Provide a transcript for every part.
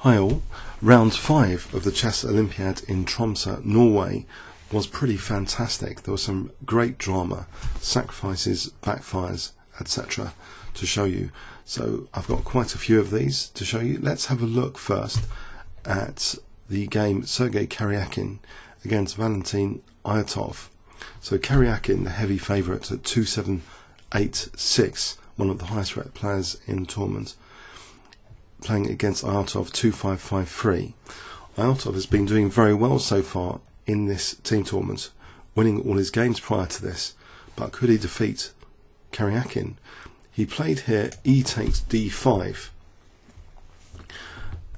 Hi all. Round 5 of the Chess Olympiad in Tromso, Norway was pretty fantastic. There was some great drama, sacrifices, backfires, etc. to show you. So I've got quite a few of these to show you. Let's have a look first at the game Sergey Karjakin against Valentin Iotov. So Karjakin, the heavy favourite at 2-7-8-6, one of the highest rated players in the tournament, playing against Iotov 2-5-5-3. Iotov has been doing very well so far in this team tournament, winning all his games prior to this. But could he defeat Karjakin? He played here E takes D5.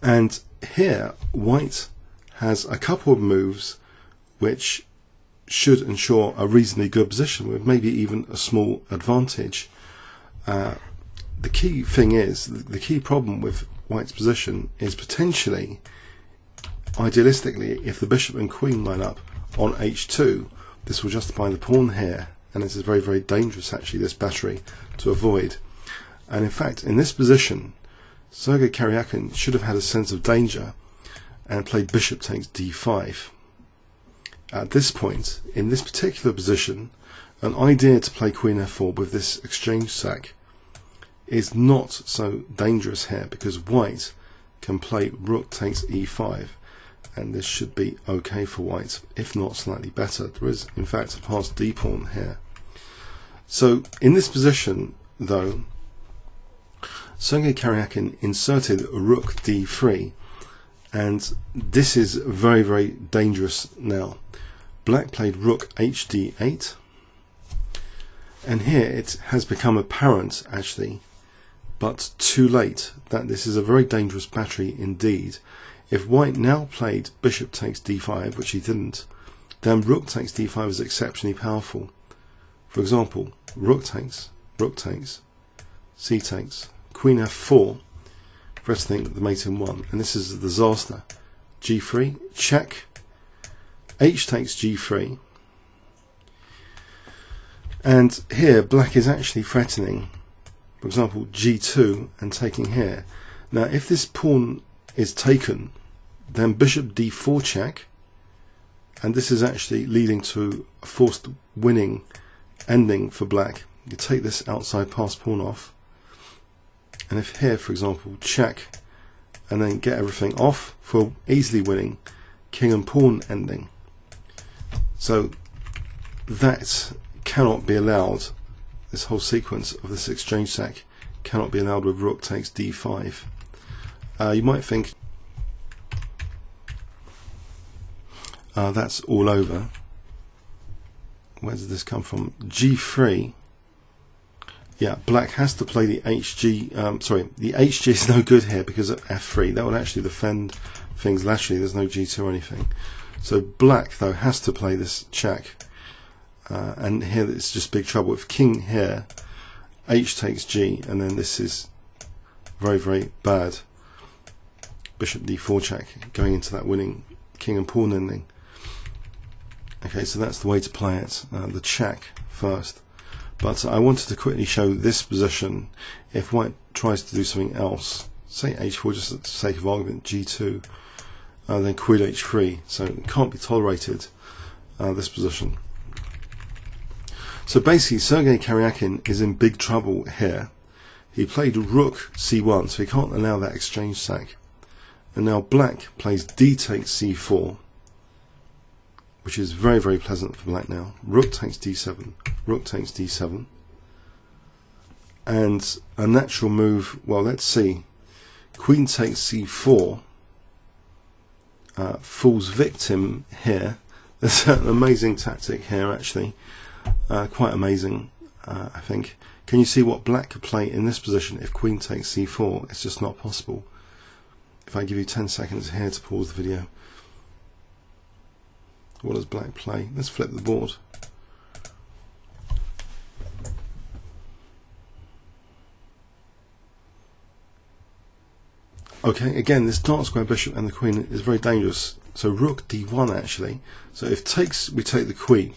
And here White has a couple of moves which should ensure a reasonably good position with maybe even a small advantage. The key thing is, the key problem with White's position is potentially, idealistically, if the bishop and queen line up on h2, this will justify the pawn here, and this is very, very dangerous actually, this battery, to avoid. And in fact, in this position, Sergey Karjakin should have had a sense of danger and played bishop takes d5. At this point, in this particular position, an idea to play queen f4 with this exchange sack is not so dangerous here, because White can play rook takes e5, and this should be okay for White, if not slightly better. There is in fact a passed d pawn here. So in this position though, Sergey Karjakin inserted rook d3, and this is very, very dangerous now. Black played rook hd8, and here it has become apparent actually, but too late, that this is a very dangerous battery indeed. If White now played bishop takes d5, which he didn't, then rook takes d5 is exceptionally powerful. For example, rook takes, c takes, queen f4, threatening the mate in 1, and this is a disaster. g3, check, h takes g3, and here Black is actually threatening, for example, g2 and taking here. Now if this pawn is taken, then bishop d4 check, and this is actually leading to a forced winning ending for Black. You take this outside pass pawn off, and if here, for example, check and then get everything off for easily winning king and pawn ending. So that cannot be allowed. This whole sequence of this exchange sack cannot be allowed with rook takes d5. You might think that's all over. Where did this come from? g3. Yeah, Black has to play the hg. The hg is no good here because of f3. That would actually defend things laterally. There's no g2 or anything. So Black though has to play this check. And here it's just big trouble. With king here, h takes g, and then this is very, very bad. Bishop d4 check, going into that winning king and pawn ending. Okay, so that's the way to play it, the check first. But I wanted to quickly show this position. If White tries to do something else, say h4 just for the sake of argument, g2, then queen h3, so it can't be tolerated, this position. So basically Sergey Karjakin is in big trouble here. He played rook c1, so he can't allow that exchange sack. And now Black plays d takes c4, which is very, very pleasant for Black now. Rook takes d7, rook takes d7. And a natural move, well, let's see. Queen takes c4, falls victim here. There's an amazing tactic here actually. Quite amazing, I think. Can you see what Black could play in this position if queen takes c4? It's just not possible. If I give you 10 seconds here to pause the video. What does Black play? Let's flip the board. Okay, again, this dark square bishop and the queen is very dangerous. So rook d1 actually. So if takes, we take the queen.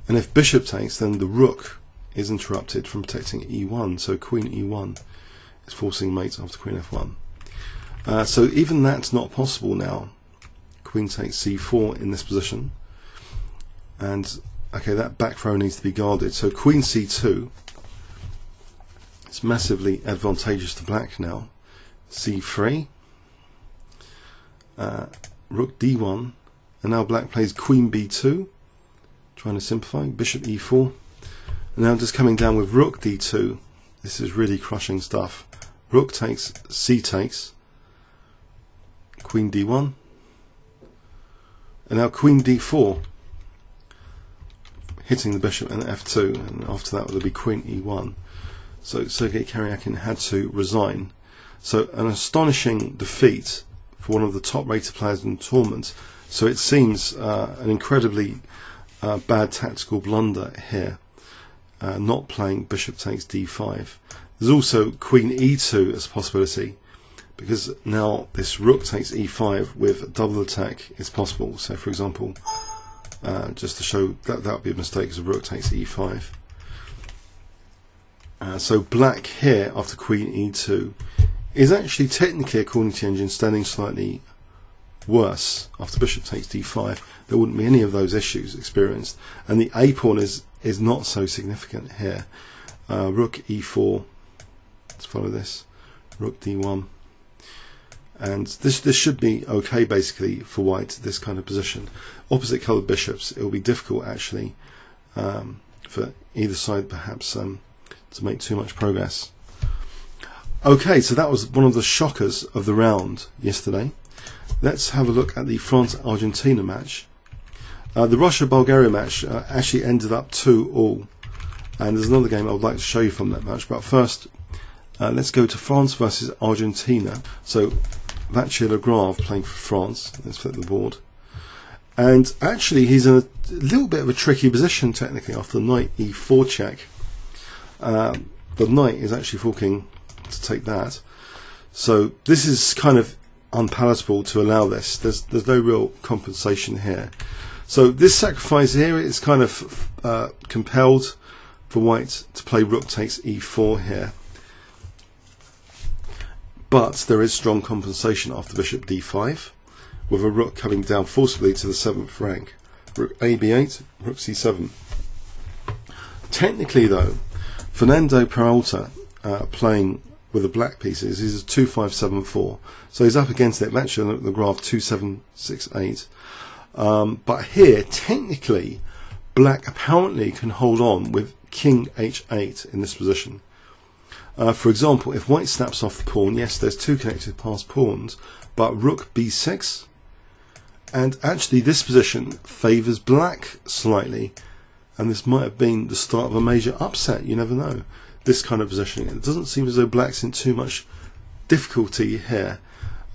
And if bishop takes, then the rook is interrupted from protecting e1. So queen e1 is forcing mate after queen f1. So even that's not possible now. Queen takes c4 in this position, and okay, that back row needs to be guarded. So queen c2, it's massively advantageous to black now. c3, rook d1, and now black plays queen b2, trying to simplify. Bishop e4, and now just coming down with rook d2. This is really crushing stuff. Rook takes, c takes, queen d1, and now queen d4, hitting the bishop and f2, and after that would be queen e1. So Sergey Karjakin had to resign. So an astonishing defeat for one of the top rated players in the tournament. So it seems an incredibly bad tactical blunder here, not playing bishop takes d5. There's also queen e2 as a possibility, because now this rook takes e5 with double attack is possible. So for example, just to show that would be a mistake, as a rook takes e5. So black here after queen e2 is actually technically, according to the engine, standing slightly worse. After bishop takes d5, there wouldn't be any of those issues experienced, and the a pawn is not so significant here. Rook e4, let's follow this, rook d1, and this should be okay basically for white, this kind of position. Opposite coloured bishops, it will be difficult actually for either side perhaps to make too much progress. Okay, so that was one of the shockers of the round yesterday. Let's have a look at the France-Argentina match. The Russia-Bulgaria match actually ended up 2-2, and there's another game I would like to show you from that match, but first let's go to France versus Argentina. So Vachier-Lagrave playing for France. Let's flip the board, and actually he's in a little bit of a tricky position technically after the knight e4 check. The knight is actually forking to take that, so this is kind of unpalatable to allow this. There's no real compensation here. So this sacrifice here is kind of compelled for white to play rook takes e4 here, but there is strong compensation after bishop d5 with a rook coming down forcibly to the 7th rank. Rook ab8, rook c7. Technically though, Fernando Peralta playing with the black pieces is a 2-5-7-4, so he's up against it. Vachier-Lagrave 2-7-6-8. But here, technically, black apparently can hold on with king h8 in this position. For example, if white snaps off the pawn, yes, there's two connected passed pawns, but rook b6, and actually this position favours black slightly, and this might have been the start of a major upset. You never know. This kind of positioning. It doesn't seem as though black's in too much difficulty here,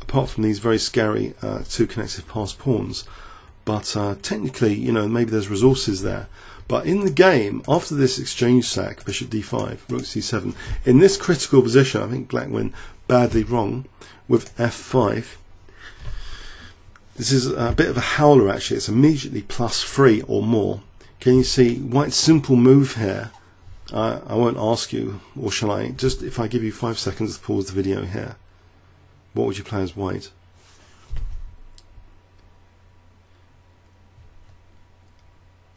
apart from these very scary two connected passed pawns. But technically, you know, maybe there's resources there. But in the game, after this exchange sack, bishop d5, rook c7, in this critical position, I think black went badly wrong with f5. This is a bit of a howler actually. It's immediately +3 or more. Can you see white's simple move here? I won't ask you, or shall I? Just if I give you 5 seconds to pause the video here, what would you play as white?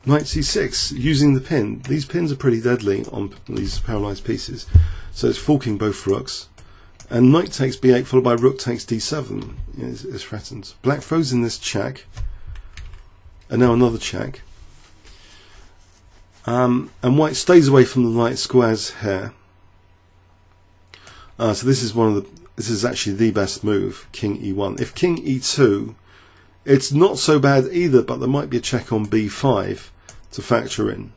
Knight c6, using the pin. These pins are pretty deadly on these paralysed pieces. So it's forking both rooks. And knight takes b8 followed by rook takes d7 is threatened. Black throws in this check. And now another check. And white stays away from the knight squares here. So this is actually the best move, king e1. If king e2, it's not so bad either, but there might be a check on b5 to factor in.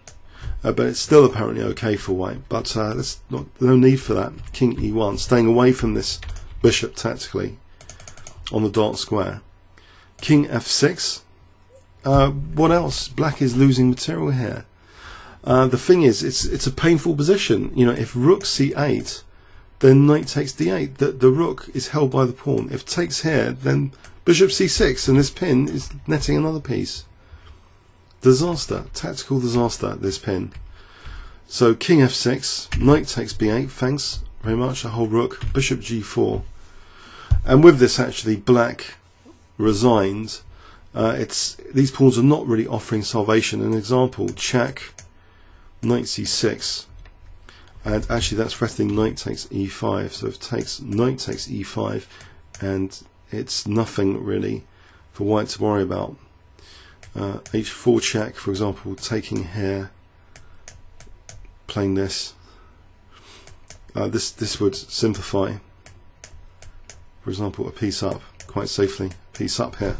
But it's still apparently okay for white. But there's no need for that. King e1, staying away from this bishop tactically on the dark square. King f6. What else? Black is losing material here. The thing is, it's a painful position. You know, if rook c8, then knight takes d8. The rook is held by the pawn. If takes here, then bishop c6, and this pin is netting another piece. Disaster, tactical disaster, this pin. So king f6, knight takes b8, thanks very much, a whole rook, bishop g4. And with this, actually, black resigned. These pawns are not really offering salvation. An example, check, knight c6, and actually that's threatening knight takes e5. So if takes knight takes e5, and it's nothing really for white to worry about. H4 check, for example, taking here, playing this. This would simplify, for example, a piece up quite safely. Piece up here.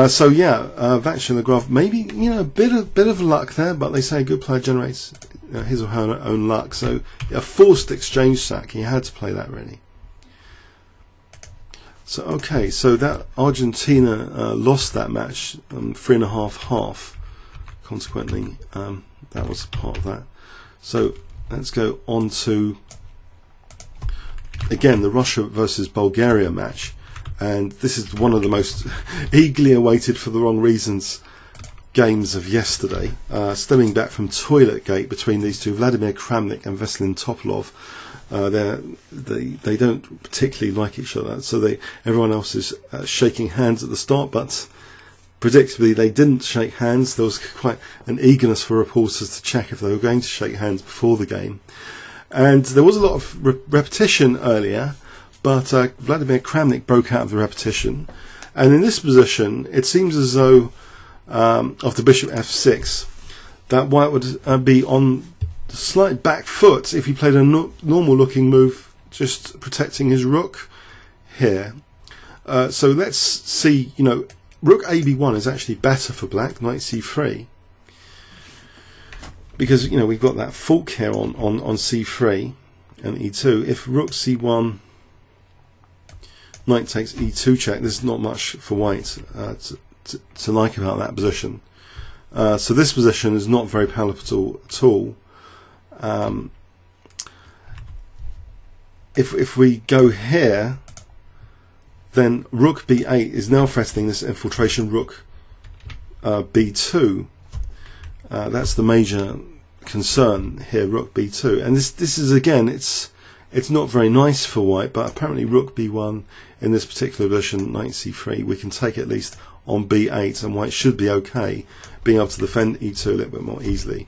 So yeah, Vachier-Lagrave, maybe, you know, a bit of luck there, but they say a good player generates his or her own luck. So a forced exchange sack. He had to play that really. So okay, so that Argentina lost that match 3.5-half. Consequently, that was part of that. So let's go on to again the Russia versus Bulgaria match, and this is one of the most eagerly awaited for the wrong reasons games of yesterday, stemming back from Toilet Gate between these two, Vladimir Kramnik and Valentin Topolov. They don't particularly like each other, so everyone else is shaking hands at the start, but predictably they didn't shake hands. There was quite an eagerness for reporters to check if they were going to shake hands before the game, and there was a lot of repetition earlier, but Vladimir Kramnik broke out of the repetition, and in this position it seems as though after bishop f6 that white would be on the slight back foot if he played a normal looking move, just protecting his rook here. So let's see, you know, rook ab1 is actually better for black, knight c3, because, you know, we've got that fork here on c3 and e2. If rook c1, knight takes e2 check, there's not much for white to like about that position. So this position is not very palatable at all. If we go here, then rook b8 is now threatening this infiltration rook b2. That's the major concern here, rook b2, and this is again, it's not very nice for white, but apparently rook b1 in this particular position, knight c3, we can take at least on b8, and white should be okay, being able to defend e2 a little bit more easily.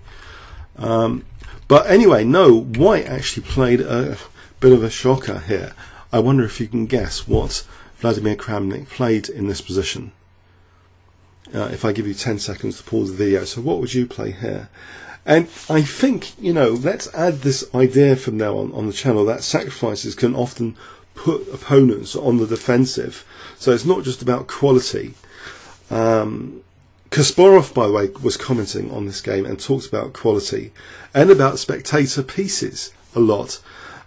But anyway, no, white actually played a bit of a shocker here. I wonder if you can guess what Vladimir Kramnik played in this position. If I give you 10 seconds to pause the video, so what would you play here? And I think, you know, let's add this idea from now on the channel that sacrifices can often put opponents on the defensive. So it's not just about quality. Kasparov, by the way, was commenting on this game and talks about quality and about spectator pieces a lot,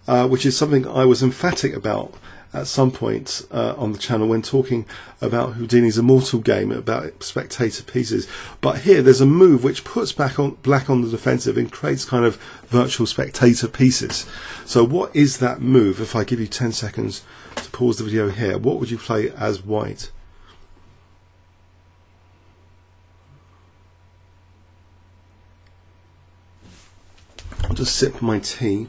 which is something I was emphatic about at some point on the channel when talking about Houdini's Immortal game, about spectator pieces. But here there's a move which puts black on the defensive and creates kind of virtual spectator pieces. So what is that move? If I give you 10 seconds to pause the video here, what would you play as white? I'll just sip my tea.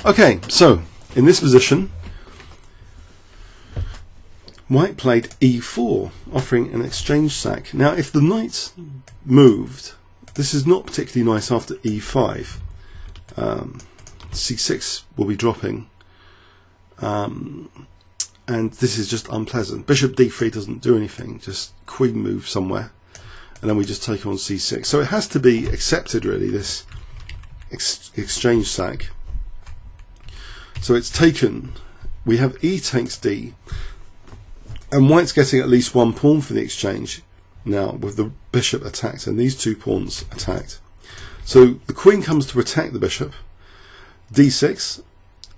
Okay, so in this position, white played e4, offering an exchange sack. Now, if the knight moved, this is not particularly nice after e5. c6 will be dropping, and this is just unpleasant. Bishop d3 doesn't do anything, just queen move somewhere, and then we just take on c6. So it has to be accepted, really, this exchange sack. So it's taken. We have e takes d, and white's getting at least one pawn for the exchange now with the bishop attacked and these two pawns attacked. So the queen comes to protect the bishop, d6,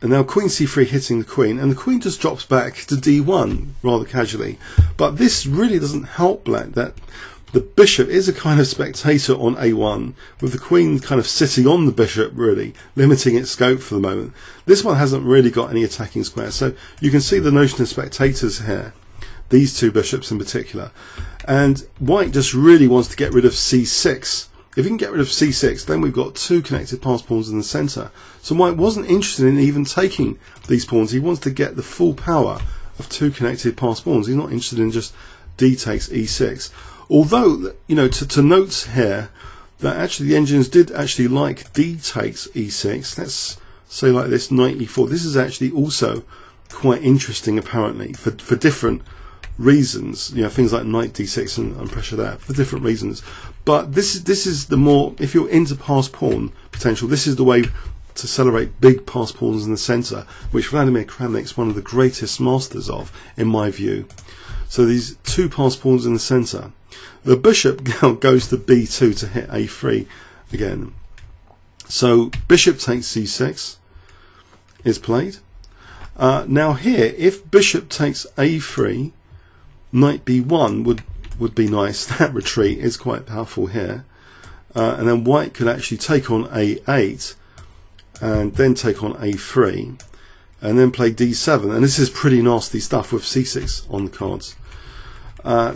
and now queen c3 hitting the queen, and the queen just drops back to d1 rather casually. But this really doesn't help black, that the bishop is a kind of spectator on a1, with the queen kind of sitting on the bishop, really limiting its scope for the moment. This one hasn't really got any attacking squares, so you can see the notion of spectators here, these two bishops in particular. And white just really wants to get rid of c6. if you can get rid of c6, then we've got two connected passed pawns in the centre. So white wasn't interested in even taking these pawns. He wants to get the full power of two connected passed pawns. He's not interested in just d takes e6. Although, you know, to note here that actually the engines did actually like d takes e6. Let's say like this, knight e4. This is actually also quite interesting apparently for different reasons, you know, things like knight d6 and pressure there for different reasons. But this is the more, if you're into passed pawn potential, this is the way to celebrate big passed pawns in the centre, which Vladimir Kramnik's one of the greatest masters of, in my view. So these two passed pawns in the centre. The bishop goes to b2 to hit a3 again. So bishop takes c6 is played. Now here, if bishop takes a3, knight b1 would be nice. That retreat is quite powerful here. And then white could actually take on a8 and then take on a3 and then play d7. And this is pretty nasty stuff with c6 on the cards.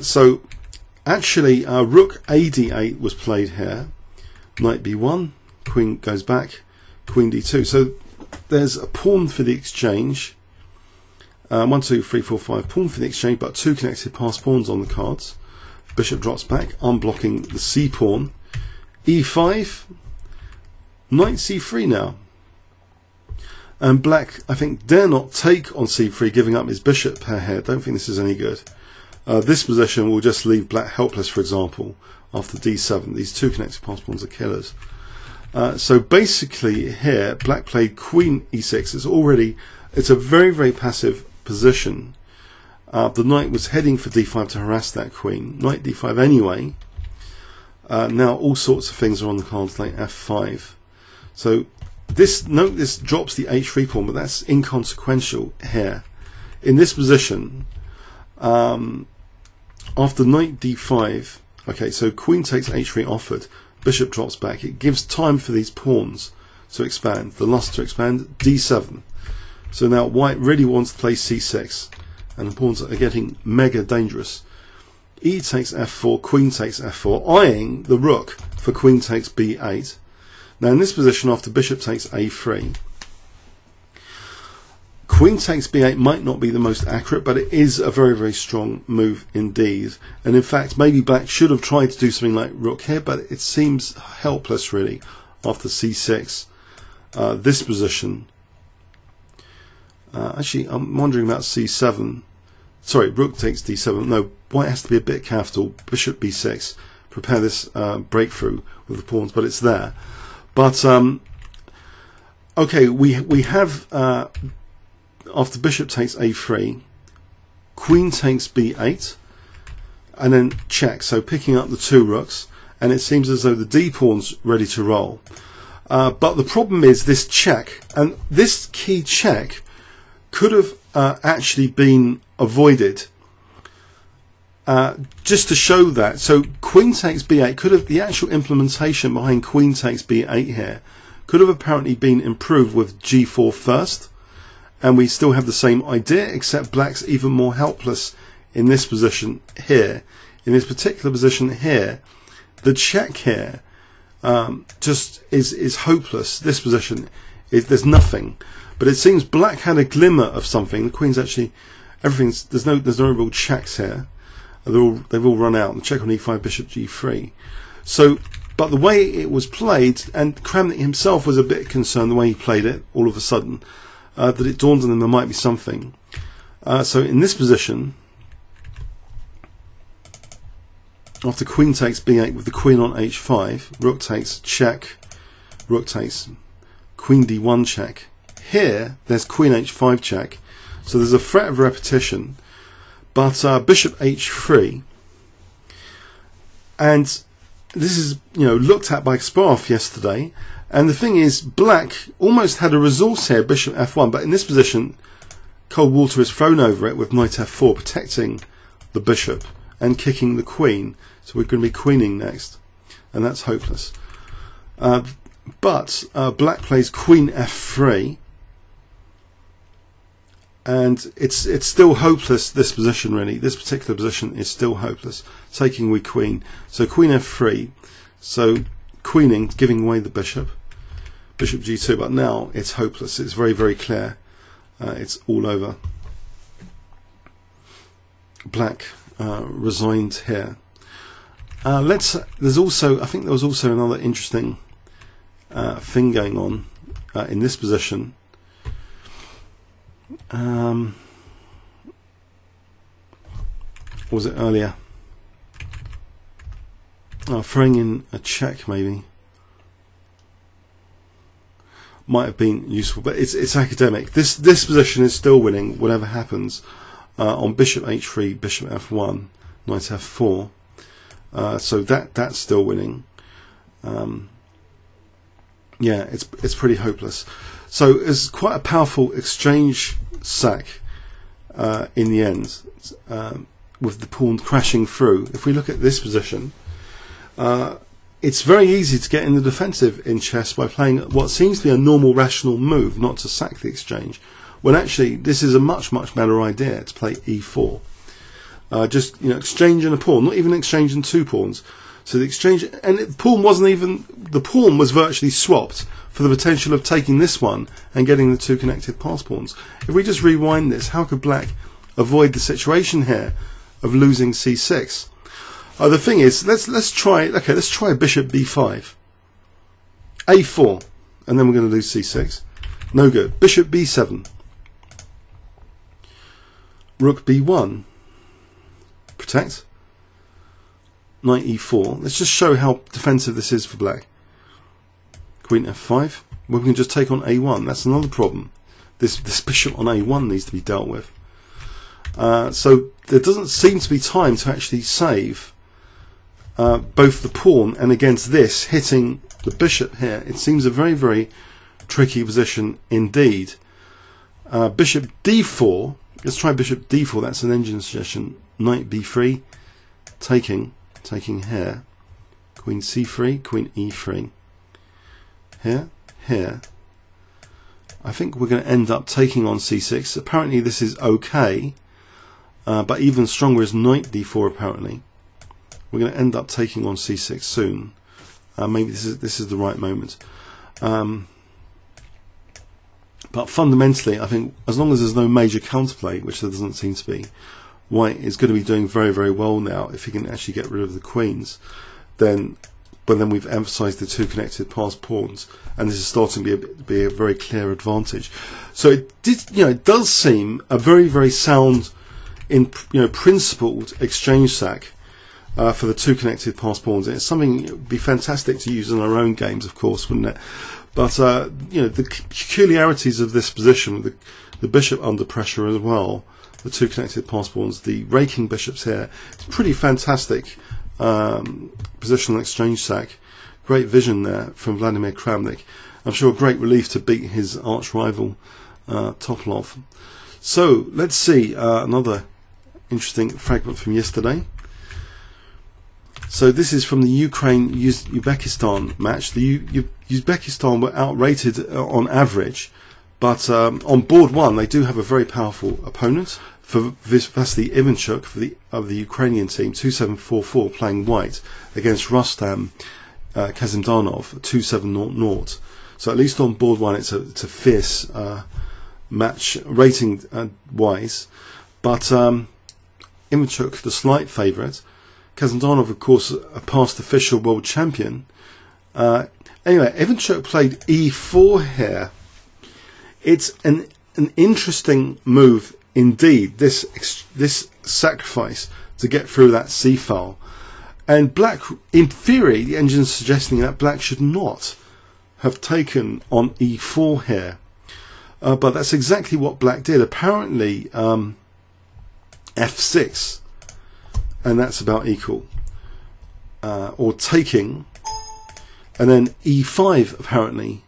So actually rook ad8 was played here. Knight b1, queen goes back, queen d2. So there's a pawn for the exchange. 1, 2, 3, 4, 5 pawn for the exchange, but two connected passed pawns on the cards. Bishop drops back, unblocking the c pawn. e5, knight c3 now. And black, I think, dare not take on c3, giving up his bishop pair here. Don't think this is any good. This position will just leave black helpless, for example, after d7. These two connected passed pawns are killers. So basically here, black played queen e6. It's a very, very passive position. The knight was heading for d5 to harass that queen. Knight d5 anyway. Now all sorts of things are on the cards, like f5. So note this drops the h3 pawn, but that's inconsequential here. In this position, after knight d5, okay, so queen takes h3 offered, bishop drops back. It gives time for these pawns to expand, the lust to expand. d7. So now white really wants to play c6, and the pawns are getting mega dangerous. E takes f4, queen takes f4, eyeing the rook for queen takes b8. Now in this position, after bishop takes a3, queen takes b8 might not be the most accurate, but it is a very, very strong move indeed. And in fact, maybe black should have tried to do something like rook here, but it seems helpless really after c6. This position. Actually, I'm wondering about c7. Sorry, rook takes d7. No, white has to be a bit careful. Bishop b6. Prepare this breakthrough with the pawns, but it's there. But okay, we have after bishop takes a3, queen takes b8, and then check. So picking up the two rooks, and it seems as though the d pawn's ready to roll. But the problem is this check, and this key check could have actually been avoided. Just to show that, so queen takes b8 could have, the actual implementation behind queen takes b8 here could have apparently been improved with g4 first, and we still have the same idea, except black's even more helpless in this position here. In this particular position here, the check here just is hopeless. This position there's nothing, but it seems black had a glimmer of something. The queen's actually there's no real checks here. They've all run out. The check on e5, bishop g3. So, but the way it was played, and Kramnik himself was a bit concerned the way he played it all of a sudden, that it dawned on him there might be something. So in this position, after queen takes b8 with the queen on h5, rook takes check, rook takes queen d1 check. Here, there's queen h5 check. So there's a threat of repetition. But bishop h3, and this is looked at by Kasparov yesterday, and the thing is black almost had a resource here, bishop f1, but in this position cold water is thrown over it with knight f4, protecting the bishop and kicking the queen. So we're going to be queening next, and that's hopeless. But black plays queen f3, and it's still hopeless, this position really. This particular position is still hopeless. Taking with queen. So queen f3. So queening, giving away the bishop, bishop g2, but now it's hopeless. It's very, very clear. It's all over. Black resigned here. There's also, I think there was also another interesting thing going on in this position. Was it earlier? Throwing in a check maybe might have been useful, but it's academic. This position is still winning whatever happens on bishop h3, bishop f1, knight f4. So that's still winning. Yeah, it's pretty hopeless. So it's quite a powerful exchange sack in the end, with the pawn crashing through. If we look at this position, it's very easy to get in the defensive in chess by playing what seems to be a normal rational move, not to sack the exchange, when actually this is a much better idea to play e4. Just exchanging a pawn, not even exchanging two pawns. So the exchange, and the pawn wasn't even, the pawn was virtually swapped for the potential of taking this one and getting the two connected pass pawns. If we just rewind this, how could black avoid the situation here of losing c6? The thing is, let's try bishop b5, a4, and then we're going to lose c6. No good. Bishop b7, rook b1, protect, knight e4. Let's just show how defensive this is for black. Queen f5. We can just take on a1. That's another problem. This bishop on a1 needs to be dealt with. So there doesn't seem to be time to actually save both the pawn and against this hitting the bishop here. It seems a very tricky position indeed. Bishop d4. Let's try bishop d4. That's an engine suggestion. Knight b3, taking here. Queen c3, queen e3. Here. I think we're going to end up taking on c6. Apparently this is okay, but even stronger is knight d4. Apparently we're going to end up taking on c6 soon. Maybe this is the right moment. But fundamentally, I think as long as there's no major counterplay, which there doesn't seem to be, white is going to be doing very well now. If he can actually get rid of the queens, then we've emphasized the two connected pass pawns, and this is starting to be a very clear advantage. So it does seem a very sound, principled exchange sack for the two connected pass pawns. It's something that would be fantastic to use in our own games, of course, wouldn't it? But the peculiarities of this position, with the bishop under pressure as well, the two connected pass pawns, the raking bishops here, it's pretty fantastic positional exchange sack. Great vision there from Vladimir Kramnik. I'm sure a great relief to beat his arch rival Topalov. So let's see another interesting fragment from yesterday. So this is from the Ukraine-Uzbekistan match. The Uzbekistan were outrated on average, but on board one they do have a very powerful opponent. For Vasily Ivanchuk of the Ukrainian team, 2744, playing white against Rustam Kazimdanov, 2700. So at least on board one it's a fierce match rating wise. But Ivanchuk the slight favourite. Kazimdanov, of course, a past official world champion. Anyway, Ivanchuk played e4 here. It's an interesting move indeed, this sacrifice to get through that c file. And black, in theory, the engine is suggesting that black should not have taken on e4 here. But that's exactly what black did. Apparently f6, and that's about equal, or taking, and then e5 apparently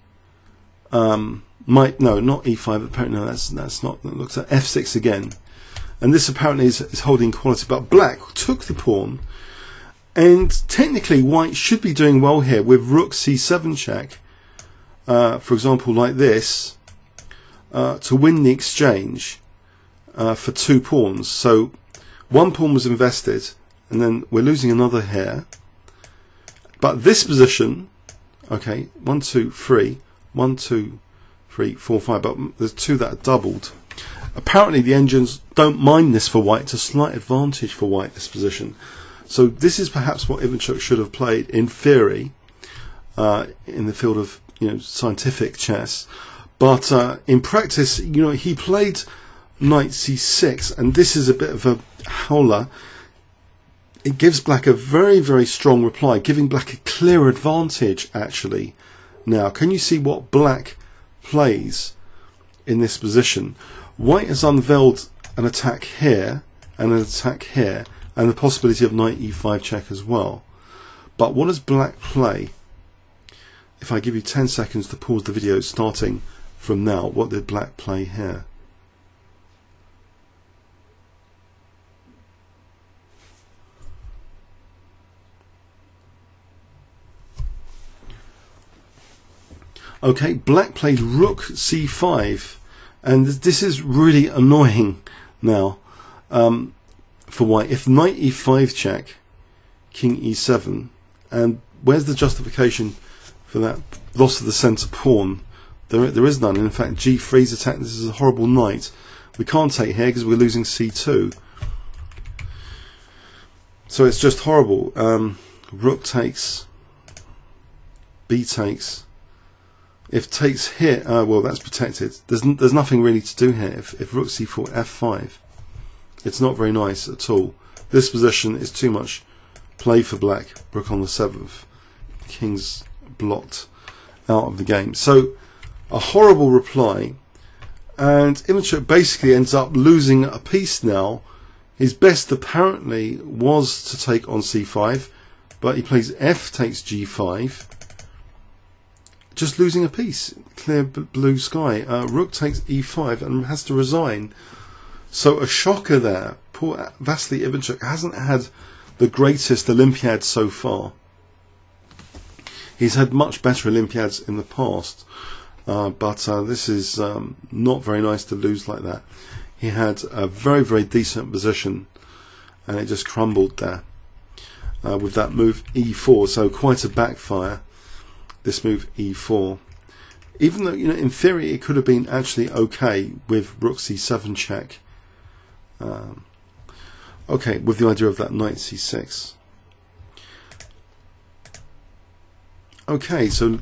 no, not e5, apparently no, that's not, that looks at f6 again, and this apparently is holding quality. But black took the pawn, and technically white should be doing well here with rook c7 check, for example, like this, to win the exchange for two pawns. So one pawn was invested, and then we're losing another here. But this position Okay, 1, 2, 3, 1, 2, 3, 4, 5, but there's 2 that are doubled. Apparently the engines don't mind this for white. It's a slight advantage for white, this position. So this is perhaps what Ivanchuk should have played in theory, in the field of scientific chess. But in practice, he played knight c6, and this is a bit of a howler. It gives black a very, very strong reply, giving black a clear advantage, actually. Now, can you see what black plays in this position? White has unveiled an attack here, and an attack here, and the possibility of knight e5 check as well. But what does black play? If I give you 10 seconds to pause the video starting from now, what did black play here? Okay, black played rook c5, and this is really annoying now for white. If knight e5 check, king e7, and where's the justification for that loss of the centre pawn? There is none. In fact, g3's attack. This is a horrible knight. We can't take here because we're losing c2. So it's just horrible. Rook takes, b takes. If takes here, well, that's protected. There's nothing really to do here. If rook c4, f5, it's not very nice at all. This position is too much play for black. Rook on the 7th. King's blocked out of the game. So a horrible reply, and Ivanchuk basically ends up losing a piece now. His best apparently was to take on c5, but he plays f takes g5. Just losing a piece, clear blue sky. Rook takes e5 and has to resign. So a shocker there. Poor Vasily Ivanchuk hasn't had the greatest Olympiad so far. He's had much better Olympiads in the past, but this is not very nice to lose like that. He had a very, very decent position, and it just crumbled there with that move e4. So quite a backfire. This move e4, even though in theory it could have been actually okay with rook c7 check. Okay, with the idea of that knight c6. Okay, so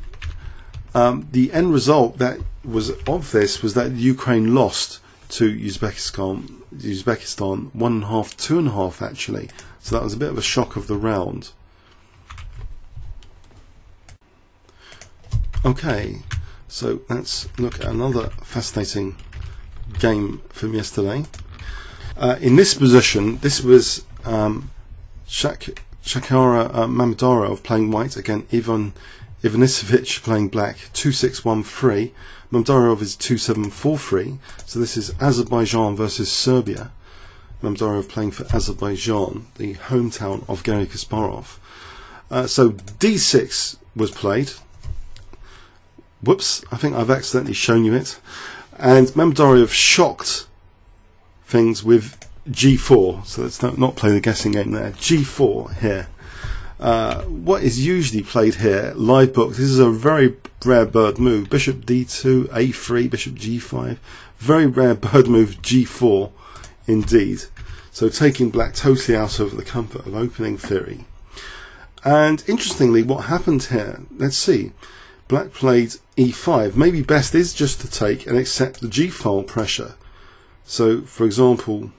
the end result that was of this was that Ukraine lost to Uzbekistan 1.5, 2.5 actually. So that was a bit of a shock of the round. Okay, so let's look at another fascinating game from yesterday. In this position, this was Shakara Mamdarov playing white against Ivan Ivanisevic playing black, 2-6-1-3. Mamdarov is 2-7-4-3, so this is Azerbaijan versus Serbia. Mamdarov playing for Azerbaijan, the hometown of Garry Kasparov. So d6 was played. Whoops, I think I've accidentally shown you it. And Mamdarov shocked things with g4, so let's not play the guessing game there. g4 here. What is usually played here, live book, this is a very rare bird move. Bishop d2, a3, bishop g5. Very rare bird move, g4 indeed. So taking black totally out of the comfort of opening theory. And interestingly, what happened here, let's see. Black played e5. Maybe best is just to take and accept the g-file pressure. So, for example,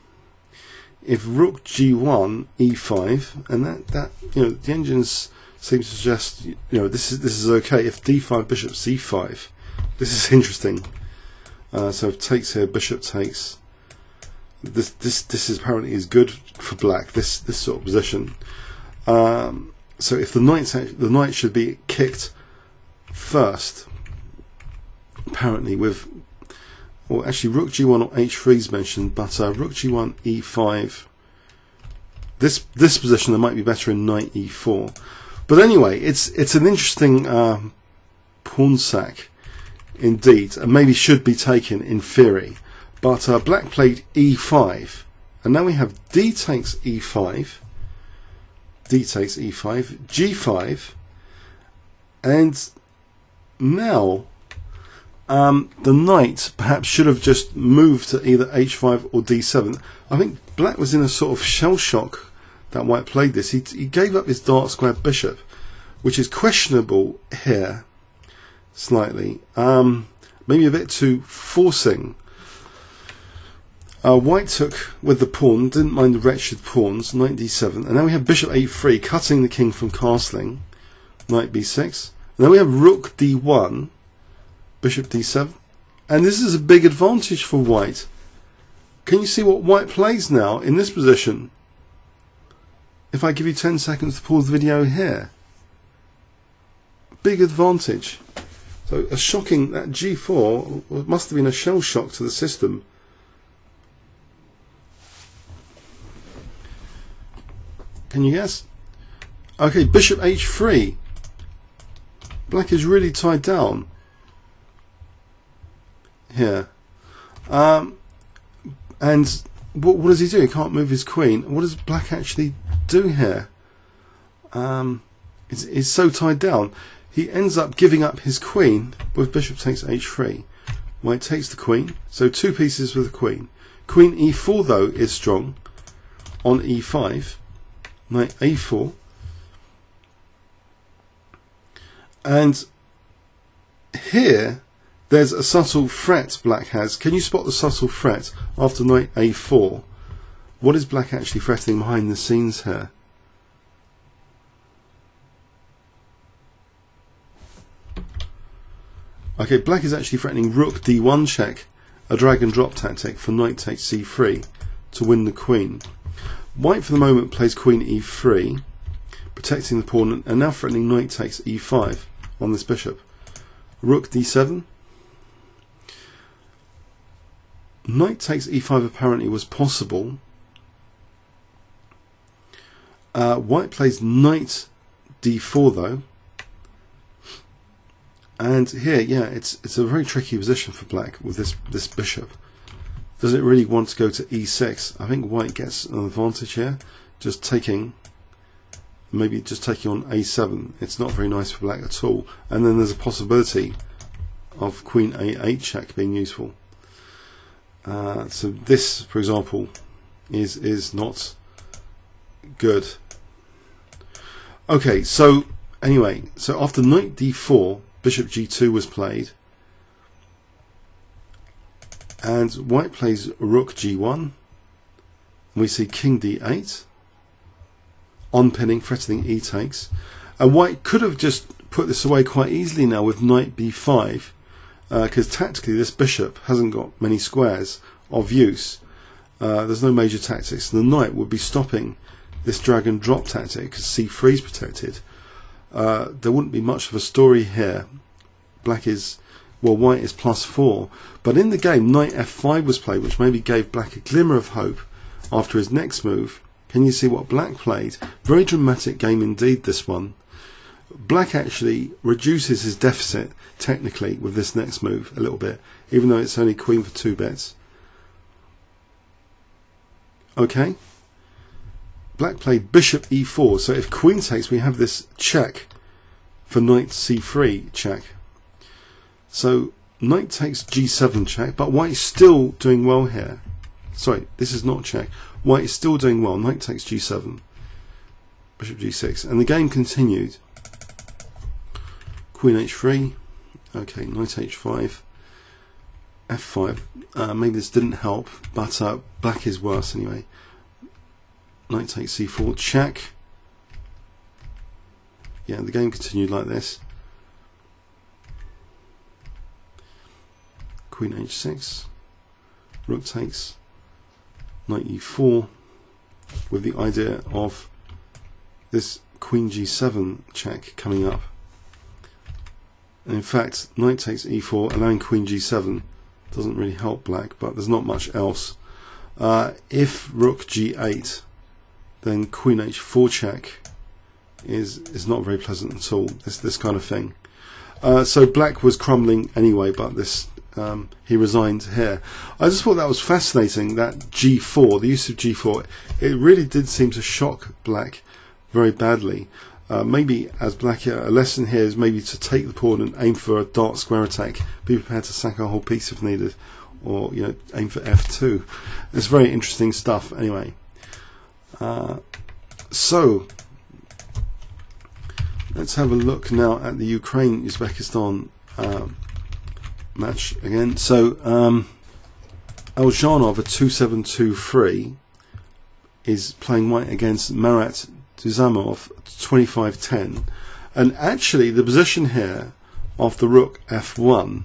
if rook g1 e5, and that the engines seem to suggest this is okay. If d5 bishop c5, this is interesting. So if takes here, bishop takes. This is apparently is good for black. This sort of position. So if the knight should be kicked first, apparently with, well, actually rook g1 or h3 is mentioned, but rook g1 e5. This position, there might be better in knight e4. But anyway, it's an interesting pawn sack indeed, and maybe should be taken in theory. But black played e5, and now we have d takes e5, d takes e5, g5, And now the knight perhaps should have just moved to either h5 or d7. I think black was in a sort of shell shock that white played this. He gave up his dark square bishop, which is questionable here slightly. Maybe a bit too forcing. White took with the pawn, didn't mind the wretched pawns, knight d7, and now we have bishop a3, cutting the king from castling, knight b6. And then we have rook d1, bishop d7, and this is a big advantage for white. Can you see what white plays now in this position? If I give you 10 seconds to pause the video here. Big advantage. So a shocking, that g4 must have been a shell shock to the system. Can you guess? Okay, bishop h3. Black is really tied down here. And what does he do? He can't move his queen. What does black actually do here? It's so tied down. He ends up giving up his queen with bishop takes h3. White takes the queen. So two pieces with the queen. Queen e4 though is strong on e5. Knight a4, and here there's a subtle threat black has. Can you spot the subtle threat after knight a4? What is black actually threatening behind the scenes here? Okay, black is actually threatening rook d1 check, a drag and drop tactic for knight takes c3 to win the queen. White for the moment plays queen e3, protecting the pawn, and now threatening knight takes e5 on this bishop. Rook d7. Knight takes e5 apparently was possible. White plays knight d4 though. And here, yeah, it's a very tricky position for black with this bishop. Does it really want to go to e6? I think white gets an advantage here, maybe just taking on a7. It's not very nice for black at all. And then there's a possibility of queen a8 check being useful. So this, for example, is not good. Okay, so anyway, so after knight d4, bishop g2 was played. And white plays rook g1, and we see king d8, on pinning, threatening e takes. And white could have just put this away quite easily now with knight b5, because tactically this bishop hasn't got many squares of use. There's no major tactics, and the knight would be stopping this drag and drop tactic because c3 is protected. There wouldn't be much of a story here. Black is, well, white is +4, but in the game knight f5 was played, which maybe gave black a glimmer of hope after his next move. Can you see what black played? Very dramatic game indeed, this one. Black actually reduces his deficit technically with this next move a little bit, even though it's only queen for 2 bits. Okay, black played bishop e4, so if queen takes we have this check for knight c3 check. So knight takes g7 check, but white is still doing well here. Sorry, this is not check. White is still doing well. Knight takes g7, bishop g6, and the game continued. Queen h3, okay, knight h5, f5. Maybe this didn't help, but black is worse anyway. Knight takes c4, check. Yeah, the game continued like this. Queen h6, rook takes, knight e4, with the idea of this queen g7 check coming up. And in fact, knight takes e4, allowing queen g7 doesn't really help black, but there's not much else. If rook g8, then queen h4 check is not very pleasant at all. This kind of thing. So black was crumbling anyway, but this he resigned here. I just thought that was fascinating, that g4, the use of g4. It really did seem to shock black very badly. maybe as black, a lesson here is maybe to take the pawn and aim for a dark square attack. Be prepared to sack a whole piece if needed, or aim for f2. It's very interesting stuff. Anyway, so let's have a look now at the Ukraine-Uzbekistan match again. So Eljanov at 2-7-2-3 is playing white against Marat Duzamov 25-10, and actually the position here of the rook f1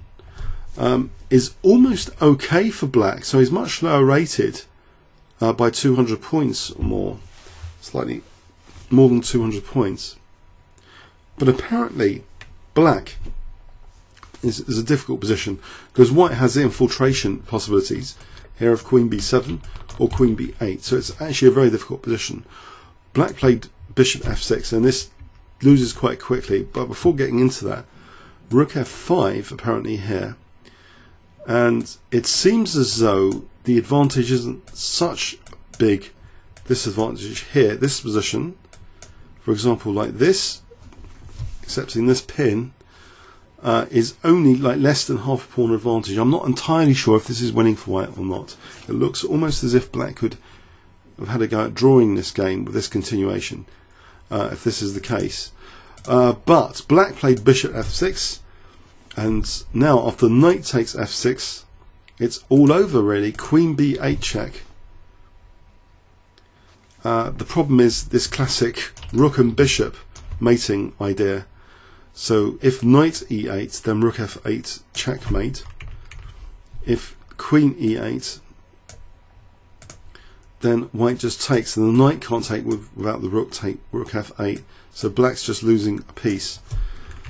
is almost okay for black, so he's much lower rated by 200 points or more, slightly more than 200 points. But apparently black is a difficult position because white has the infiltration possibilities here of queen b7 or queen b8, so it's actually a very difficult position. Black played bishop f6 and this loses quite quickly, but before getting into that, rook f5 apparently here, and it seems as though the advantage isn't such big disadvantage here. This position, for example, like this, accepting this pin, is only like less than half a pawn advantage. I'm not entirely sure if this is winning for white or not. It looks almost as if black could have had a go at drawing this game with this continuation, if this is the case. But black played bishop f6, and now after knight takes f6, it's all over really. Queen b8 check. The problem is this classic rook and bishop mating idea. So if knight e8, then rook f8 checkmate. If queen e8, then white just takes, and the knight can't take without the rook take rook f8. So black's just losing a piece.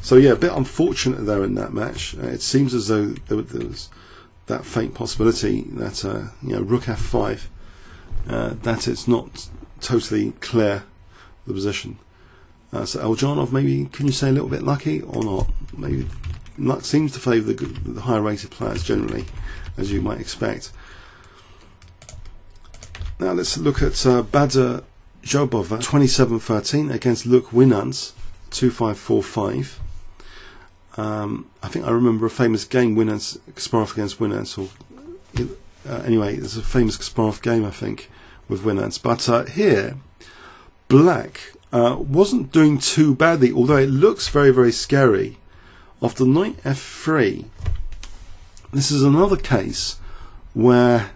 So yeah, a bit unfortunate there in that match. It seems as though there was that faint possibility that rook f5, that it's not totally clear the position. So Eljanov, maybe can you say a little bit lucky or not? Maybe luck seems to favour the higher rated players generally, as you might expect. Now let's look at Bader Jobova 27-13 against Luc Winans 2-5-4-5. I think I remember a famous game, Winans Kasparov against Winans, or anyway, there's a famous Kasparov game I think with Winans. But here, black wasn't doing too badly, although it looks very, very scary. After knight f3, this is another case where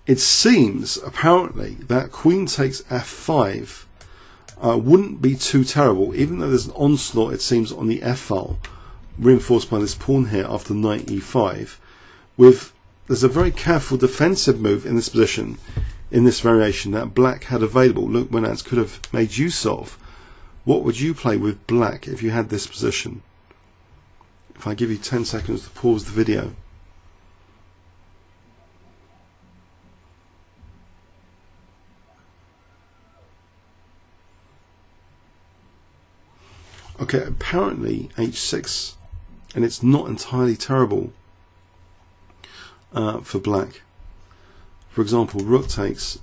it seems apparently that queen takes f5 wouldn't be too terrible, even though there's an onslaught, it seems, on the f file, reinforced by this pawn here after knight e5. There's a very careful defensive move in this position, in this variation, that black had available. Luc Winans could have made use of. What would you play with black if you had this position? If I give you 10 seconds to pause the video. Okay, apparently h6, and it's not entirely terrible for black. For example, rook takes,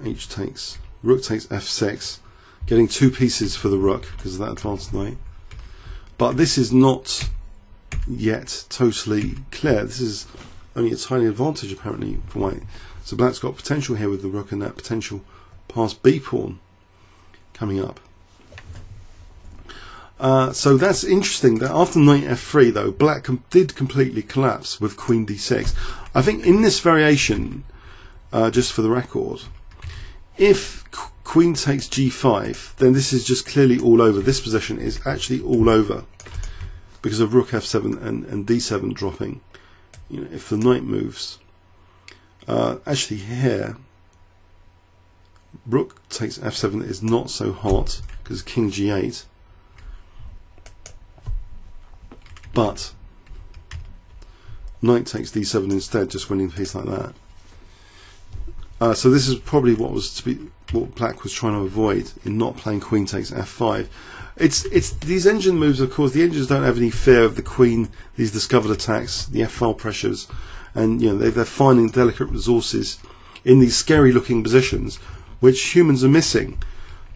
h takes, rook takes f6, getting two pieces for the rook because of that advanced knight. But this is not yet totally clear. This is only a tiny advantage apparently for white. So black's got potential here with the rook and that potential past b pawn coming up. So that's interesting that after knight f3 though, black did completely collapse with queen d6. I think in this variation, just for the record, if queen takes g5, then this is just clearly all over. This position is actually all over because of rook f7 and d7 dropping. If the knight moves, actually here, rook takes f7 is not so hot because king g8. But knight takes d7 instead, just winning the piece like that. So this is probably what black was trying to avoid in not playing queen takes f5. It's these engine moves, of course. The engines don't have any fear of the queen, these discovered attacks, the f-file pressures, and they're finding delicate resources in these scary-looking positions, which humans are missing.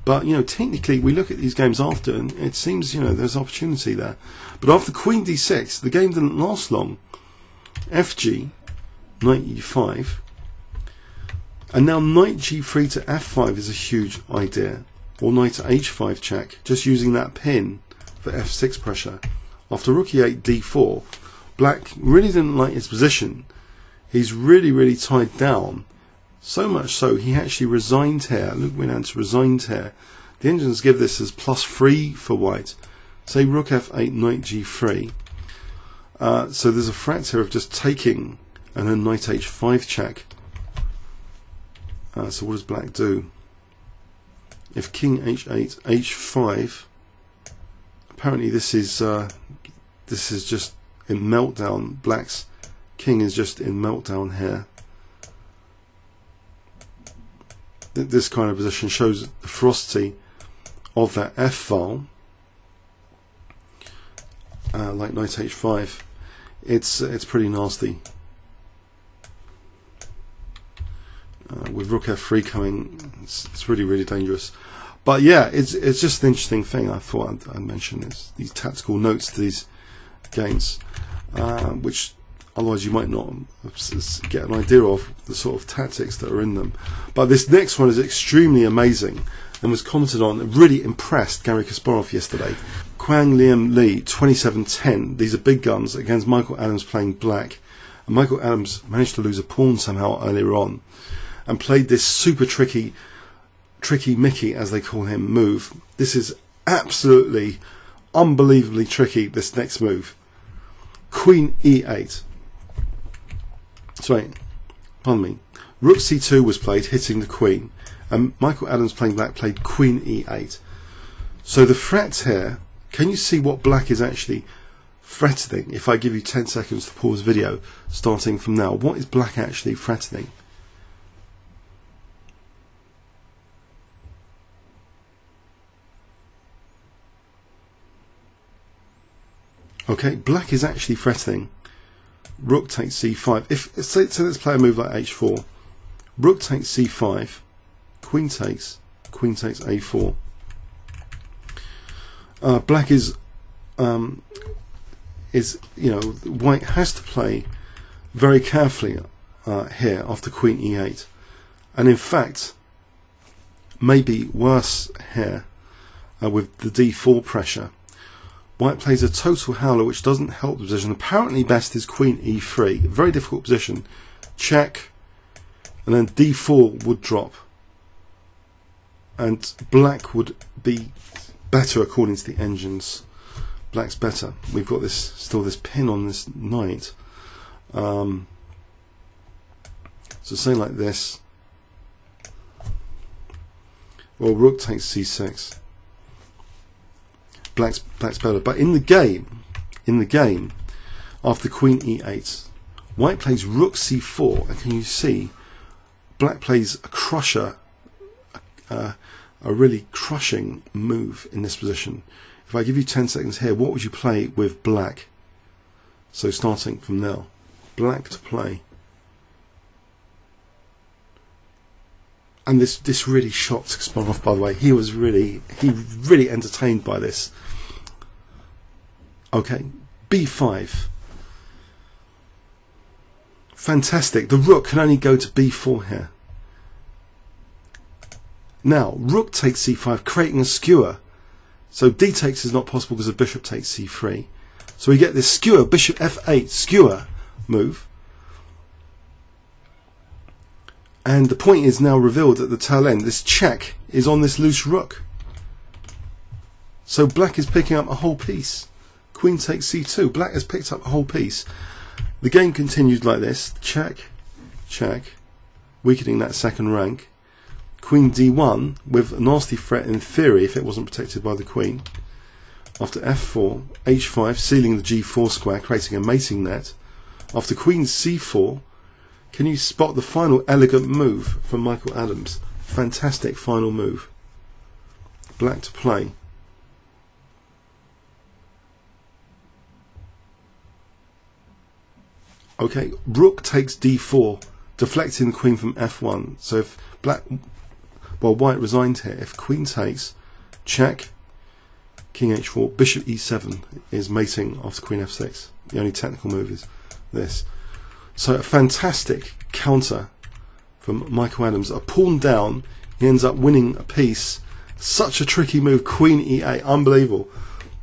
But, you know, technically we look at these games after and it seems, you know, there's opportunity there. But after Queen d6, the game didn't last long. Fg, knight e5, and now knight g3 to f5 is a huge idea, or knight to h5 check, just using that pin for f6 pressure. After rook e8 d4, black really didn't like his position. He's really tied down, so much so he actually resigned here. Look, went out to resigned here. The engines give this as +3 for white. Say rook f8, knight g3. So there's a threat here of just taking and then knight h5 check. So what does black do? If king h8, h5, apparently this is just in meltdown. Black's king is just in meltdown here. This kind of position shows the ferocity of that f file. Like knight h5, it's pretty nasty. With rook f3 coming, it's really dangerous. But yeah, it's just an interesting thing. I thought I'd mention these tactical notes to these games, which otherwise you might not get an idea of the sort of tactics that are in them. But this next one is extremely amazing and was commented on. It really impressed Garry Kasparov yesterday. Kwang Liam Lee 27-10. These are big guns against Michael Adams playing black, and Michael Adams managed to lose a pawn somehow earlier on and played this super tricky Mickey, as they call him, move. This is absolutely unbelievably tricky, this next move. Queen e8. Sorry, pardon me. Rook c2 was played, hitting the queen, and Michael Adams playing black played queen e8. So the threat here, can you see what black is actually threatening? If I give you 10 seconds to pause video, starting from now, what is black actually threatening? Okay, black is actually threatening rook takes c5. If so let's play a move like h4. Rook takes c5, queen takes a4. Black is you know, white has to play very carefully here after queen e8, and in fact maybe worse here with the d4 pressure. White plays a total howler which doesn't help the position. Apparently best is queen e3, very difficult position. Check, and then d4 would drop, and black would be better according to the engines. Black's better. We've got still this pin on this knight. So say like this. Well, rook takes c6. Black's better, but in the game, after queen e8, white plays rook c4, and can you see, black plays a crusher, a really crushing move in this position. If I give you 10 seconds here, what would you play with black? So starting from now, black to play. And this really shocked Kasparov, by the way. He really entertained by this. Okay, b5. Fantastic. The rook can only go to b4 here. Now, rook takes c5, creating a skewer. So d takes is not possible because the bishop takes c3. So we get this skewer, bishop f8, skewer move. And the point is now revealed at the tail end. This check is on this loose rook. So black is picking up a whole piece. Queen takes c2. Black has picked up a whole piece. The game continues like this. Check, check, weakening that second rank. Queen d1 with a nasty threat in theory if it wasn't protected by the queen. After f4, h5, sealing the g4 square, creating a mating net. After queen c4, can you spot the final elegant move from Michael Adams? Fantastic final move. Black to play. Okay, rook takes d4, deflecting the queen from f1. So if black well, white resigned here. If queen takes, check, king h4, bishop e7 is mating after queen f6. The only technical move is this. So a fantastic counter from Michael Adams. A pawn down, he ends up winning a piece. Such a tricky move, queen e8, unbelievable.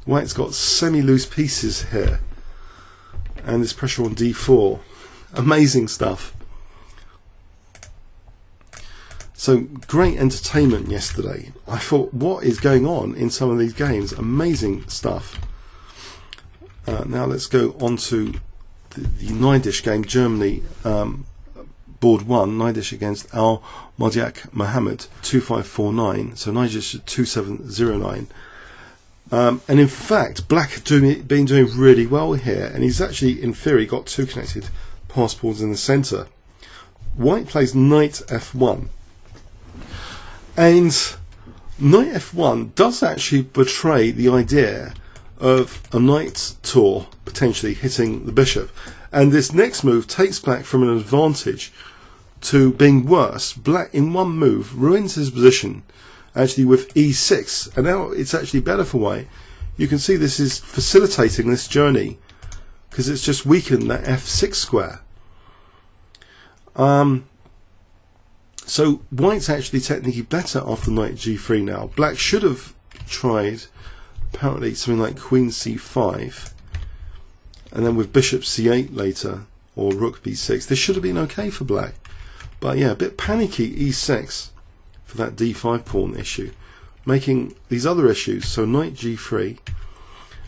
White's got semi-loose pieces here. And there's pressure on d4. Amazing stuff. So great entertainment yesterday. I thought, what is going on in some of these games? Amazing stuff. Now let's go on to the Naidish game, Germany, board 1, Naidish against Al Mardiak Mohammed, 2549. So Naidish 2709. And in fact, Black have been doing really well here, and he's actually, in theory, got two connected pass pawns in the centre. White plays knight f1, and knight f1 does actually betray the idea of a knight tour potentially hitting the bishop, and this next move takes Black from an advantage to being worse. Black, in one move, ruins his position actually with e6, and now it's actually better for White. You can see this is facilitating this journey because it's just weakened that f6 square. So White's actually technically better after knight g3 now. Black should have tried apparently something like queen c5, and then with bishop c8 later, or rook b6. This should have been okay for Black, but yeah, a bit panicky e6 for that d5 pawn issue, making these other issues. So knight g3,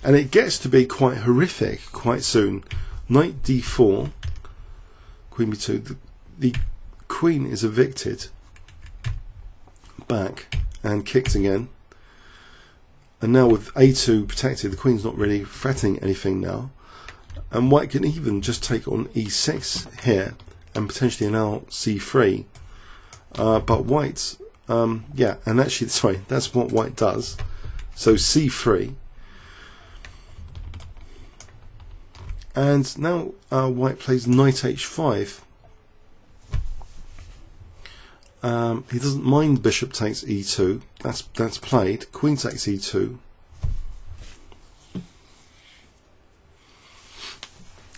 and it gets to be quite horrific quite soon. Knight d4, queen b2. The queen is evicted back and kicked again, and now with a2 protected, the queen's not really threatening anything now, and White can even just take on e6 here and potentially now c3, but White yeah, and actually, sorry, that's what White does. So c3, and now White plays knight h5. He doesn't mind bishop takes e2. That's played. Queen takes e2.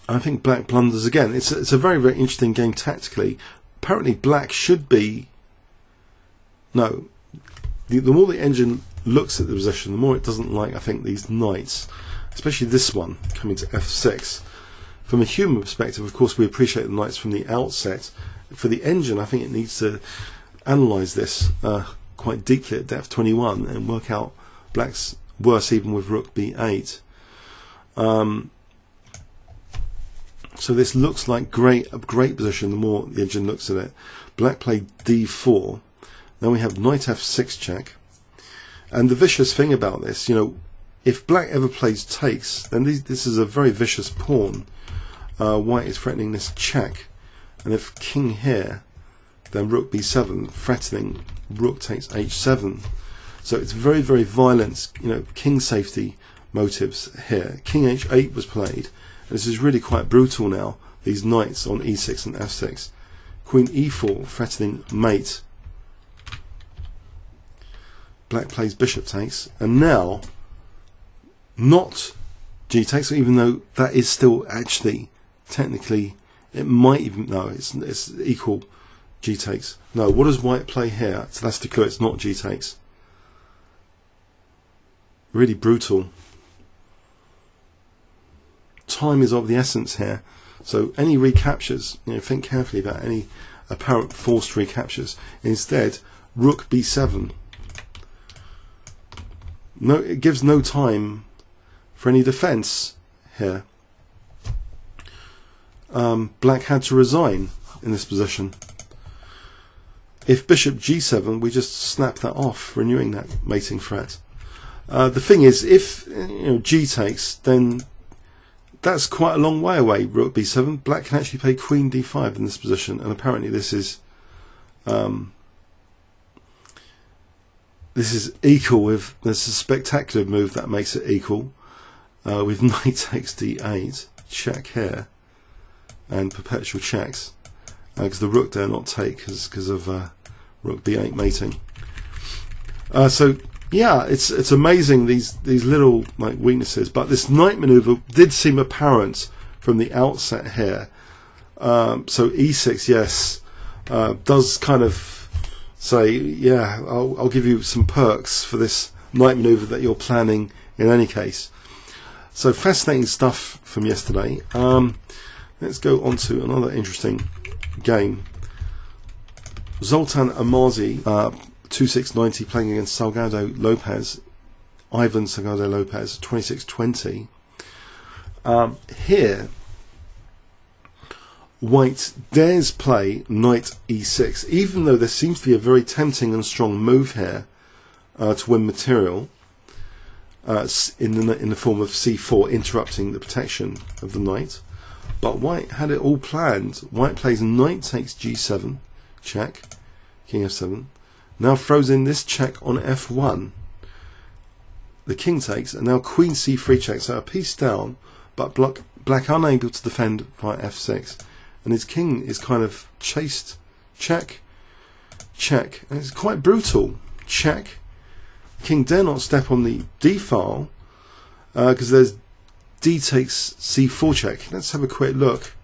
I think Black blunders again. It's a very, very interesting game tactically. Apparently Black should be... No, the more the engine looks at the position, the more it doesn't like, I think, these knights, especially this one coming to f6. From a human perspective, of course, we appreciate the knights from the outset. For the engine, I think it needs to analyse this quite deeply at depth 21 and work out Black's worse even with rook b8. So this looks like a great position the more the engine looks at it. Black played d4. Then we have knight f6 check. And the vicious thing about this, you know, if Black ever plays takes, then this is a very vicious pawn. White is threatening this check. And if king here, then rook b7, threatening rook takes h7. So it's very, very violent, you know, king safety motives here. King h8 was played. And this is really quite brutal now, these knights on e6 and f6. Queen e4, threatening mate. Black plays bishop takes, and now not g takes, even though that is still actually technically, it might even, no, it's equal g takes. No, what does White play here? So that's the clue, it's not g takes. Really brutal. Time is of the essence here, so any recaptures, you know, think carefully about any apparent forced recaptures. Instead, rook b7. No, it gives no time for any defence here. Black had to resign in this position. If bishop g7, we just snap that off, renewing that mating threat. The thing is, if g takes, then that's quite a long way away. Rook b7. Black can actually play queen d5 in this position, and apparently this is equal with, there's a spectacular move that makes it equal with knight takes d8, check here, and perpetual checks, because the rook dare not take because of rook b8 mating. So yeah, it's amazing these little like weaknesses. But this knight maneuver did seem apparent from the outset here. So e6, yes, does kind of say, yeah, I'll give you some perks for this knight maneuver that you're planning in any case. So fascinating stuff from yesterday. Let's go on to another interesting game. Zoltan Amazi, 2690, playing against Salgado Lopez, Ivan Salgado Lopez, 2620. Here, White dares play knight e6, even though there seems to be a very tempting and strong move here to win material in the form of c4, interrupting the protection of the knight. But White had it all planned. White plays knight takes g7, check, king f7. Now throws in this check on f1. The king takes, and now queen c3 check. So a piece down, but black unable to defend via f6. And his king is kind of chased, check, check. And it's quite brutal, check. King dare not step on the d file because there's d takes c4 check. Let's have a quick look.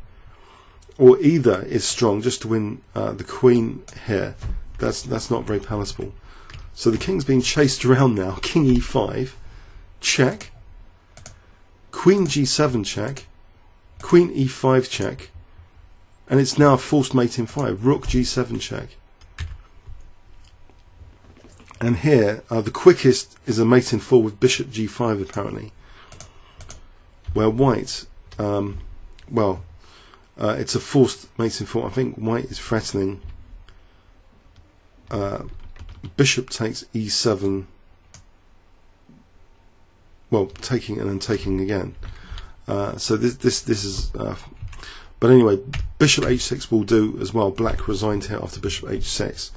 Or either is strong just to win the queen here. That's not very palatable. So the king's being chased around now. King e5, check. Queen g7 check. Queen e5 check. And it's now a forced mate in 5. Rook g7 check. And here, the quickest is a mate in 4 with bishop g5 apparently. Where White, it's a forced mate in 4. I think White is threatening bishop takes e7. Well, taking and then taking again. So this is. But anyway, bishop h6 will do as well. Black resigned here after bishop h6.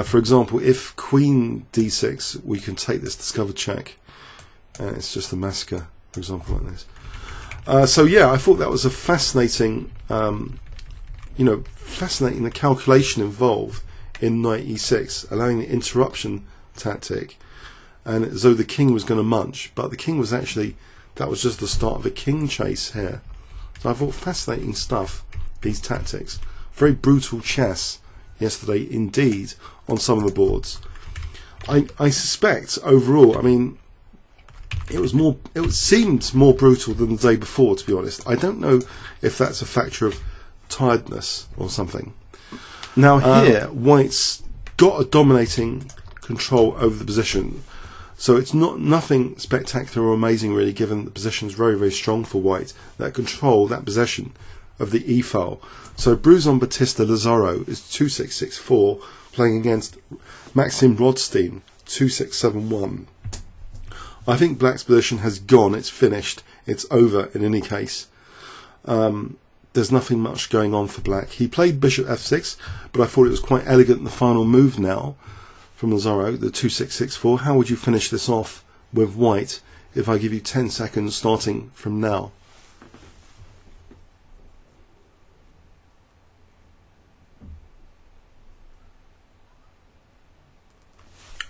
For example, if queen d6, we can take this discovered check. It's just a massacre, for example, like this. So yeah, I thought that was a fascinating, fascinating the calculation involved in knight e6, allowing the interruption tactic, and as though the king was going to munch, but the king was actually, that was just the start of a king chase here. So I thought fascinating stuff, these tactics. Very brutal chess yesterday indeed on some of the boards. I suspect overall, I mean, it seemed more brutal than the day before, to be honest. I don't know if that's a factor of tiredness or something. Now here, White's got a dominating control over the position, so it's nothing spectacular or amazing really, given the position is very, very strong for White. That control, that possession of the e file. So Bruzon Batista Lazaro is 2664, playing against Maxime Rodstein 2671. I think Black's position has gone. It's finished. It's over in any case. There's nothing much going on for Black. He played bishop f6, but I thought it was quite elegant in the final move now from Lazaro, the 2664. How would you finish this off with White if I give you 10 seconds starting from now?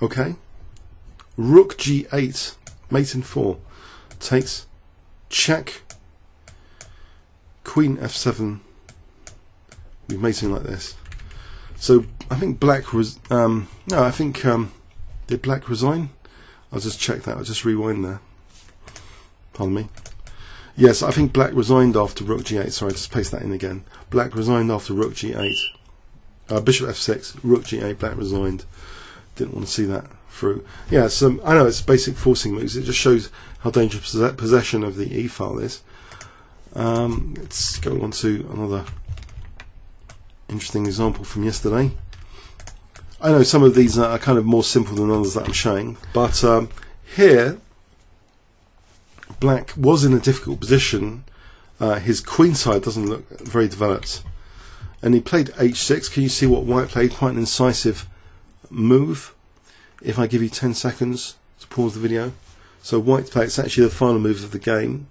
Okay. Rook g8, mate in 4, takes, check, queen f7, we're mating like this. So I think Black was, did Black resign? I'll just check that, I'll just rewind there. Pardon me. Yes, I think Black resigned after rook g8, sorry, just paste that in again. Black resigned after rook g8. Bishop f6, rook g8, Black resigned. Didn't want to see that through. Yeah, so I know it's basic forcing moves. It just shows how dangerous possession of the e file is. Let's go on to another interesting example from yesterday. I know some of these are kind of more simple than others that I'm showing, but here Black was in a difficult position. His queen side doesn't look very developed, and he played h6. Can you see what White played? Quite an incisive move. If I give you 10 seconds to pause the video. So White play, it's actually the final move of the game.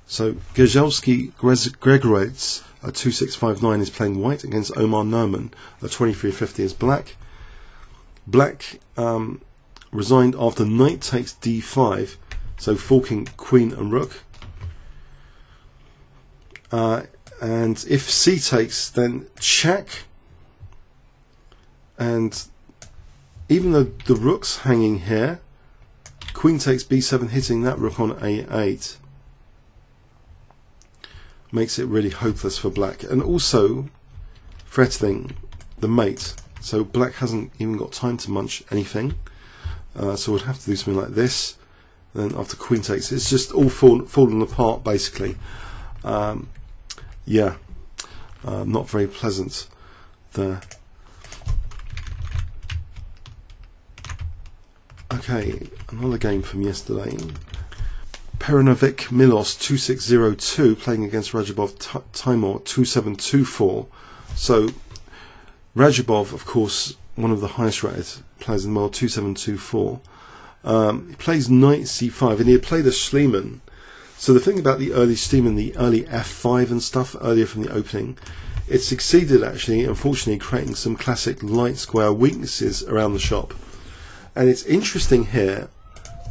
So Grzegorets at 2659 is playing white against Omar Nerman at 2350 is black. Black resigned after knight takes d5, so forking queen and rook. And if c takes, then check. And even though the rook's hanging here, queen takes b7, hitting that rook on a8 makes it really hopeless for black, and also threatening the mate. So black hasn't even got time to munch anything, so we'd have to do something like this. Then after queen takes, it's just all fallen apart basically. Yeah, not very pleasant there. Okay, another game from yesterday. Peranovic Milos 2602 playing against Rajabov Timur 2724. So Rajabov, of course, one of the highest rated players in the world, 2724. He plays knight c5, and he had played a Schliemann. So the thing about the early Schliemann, the early f5 and stuff earlier from the opening, it succeeded actually, unfortunately, creating some classic light square weaknesses around the shop. And it's interesting here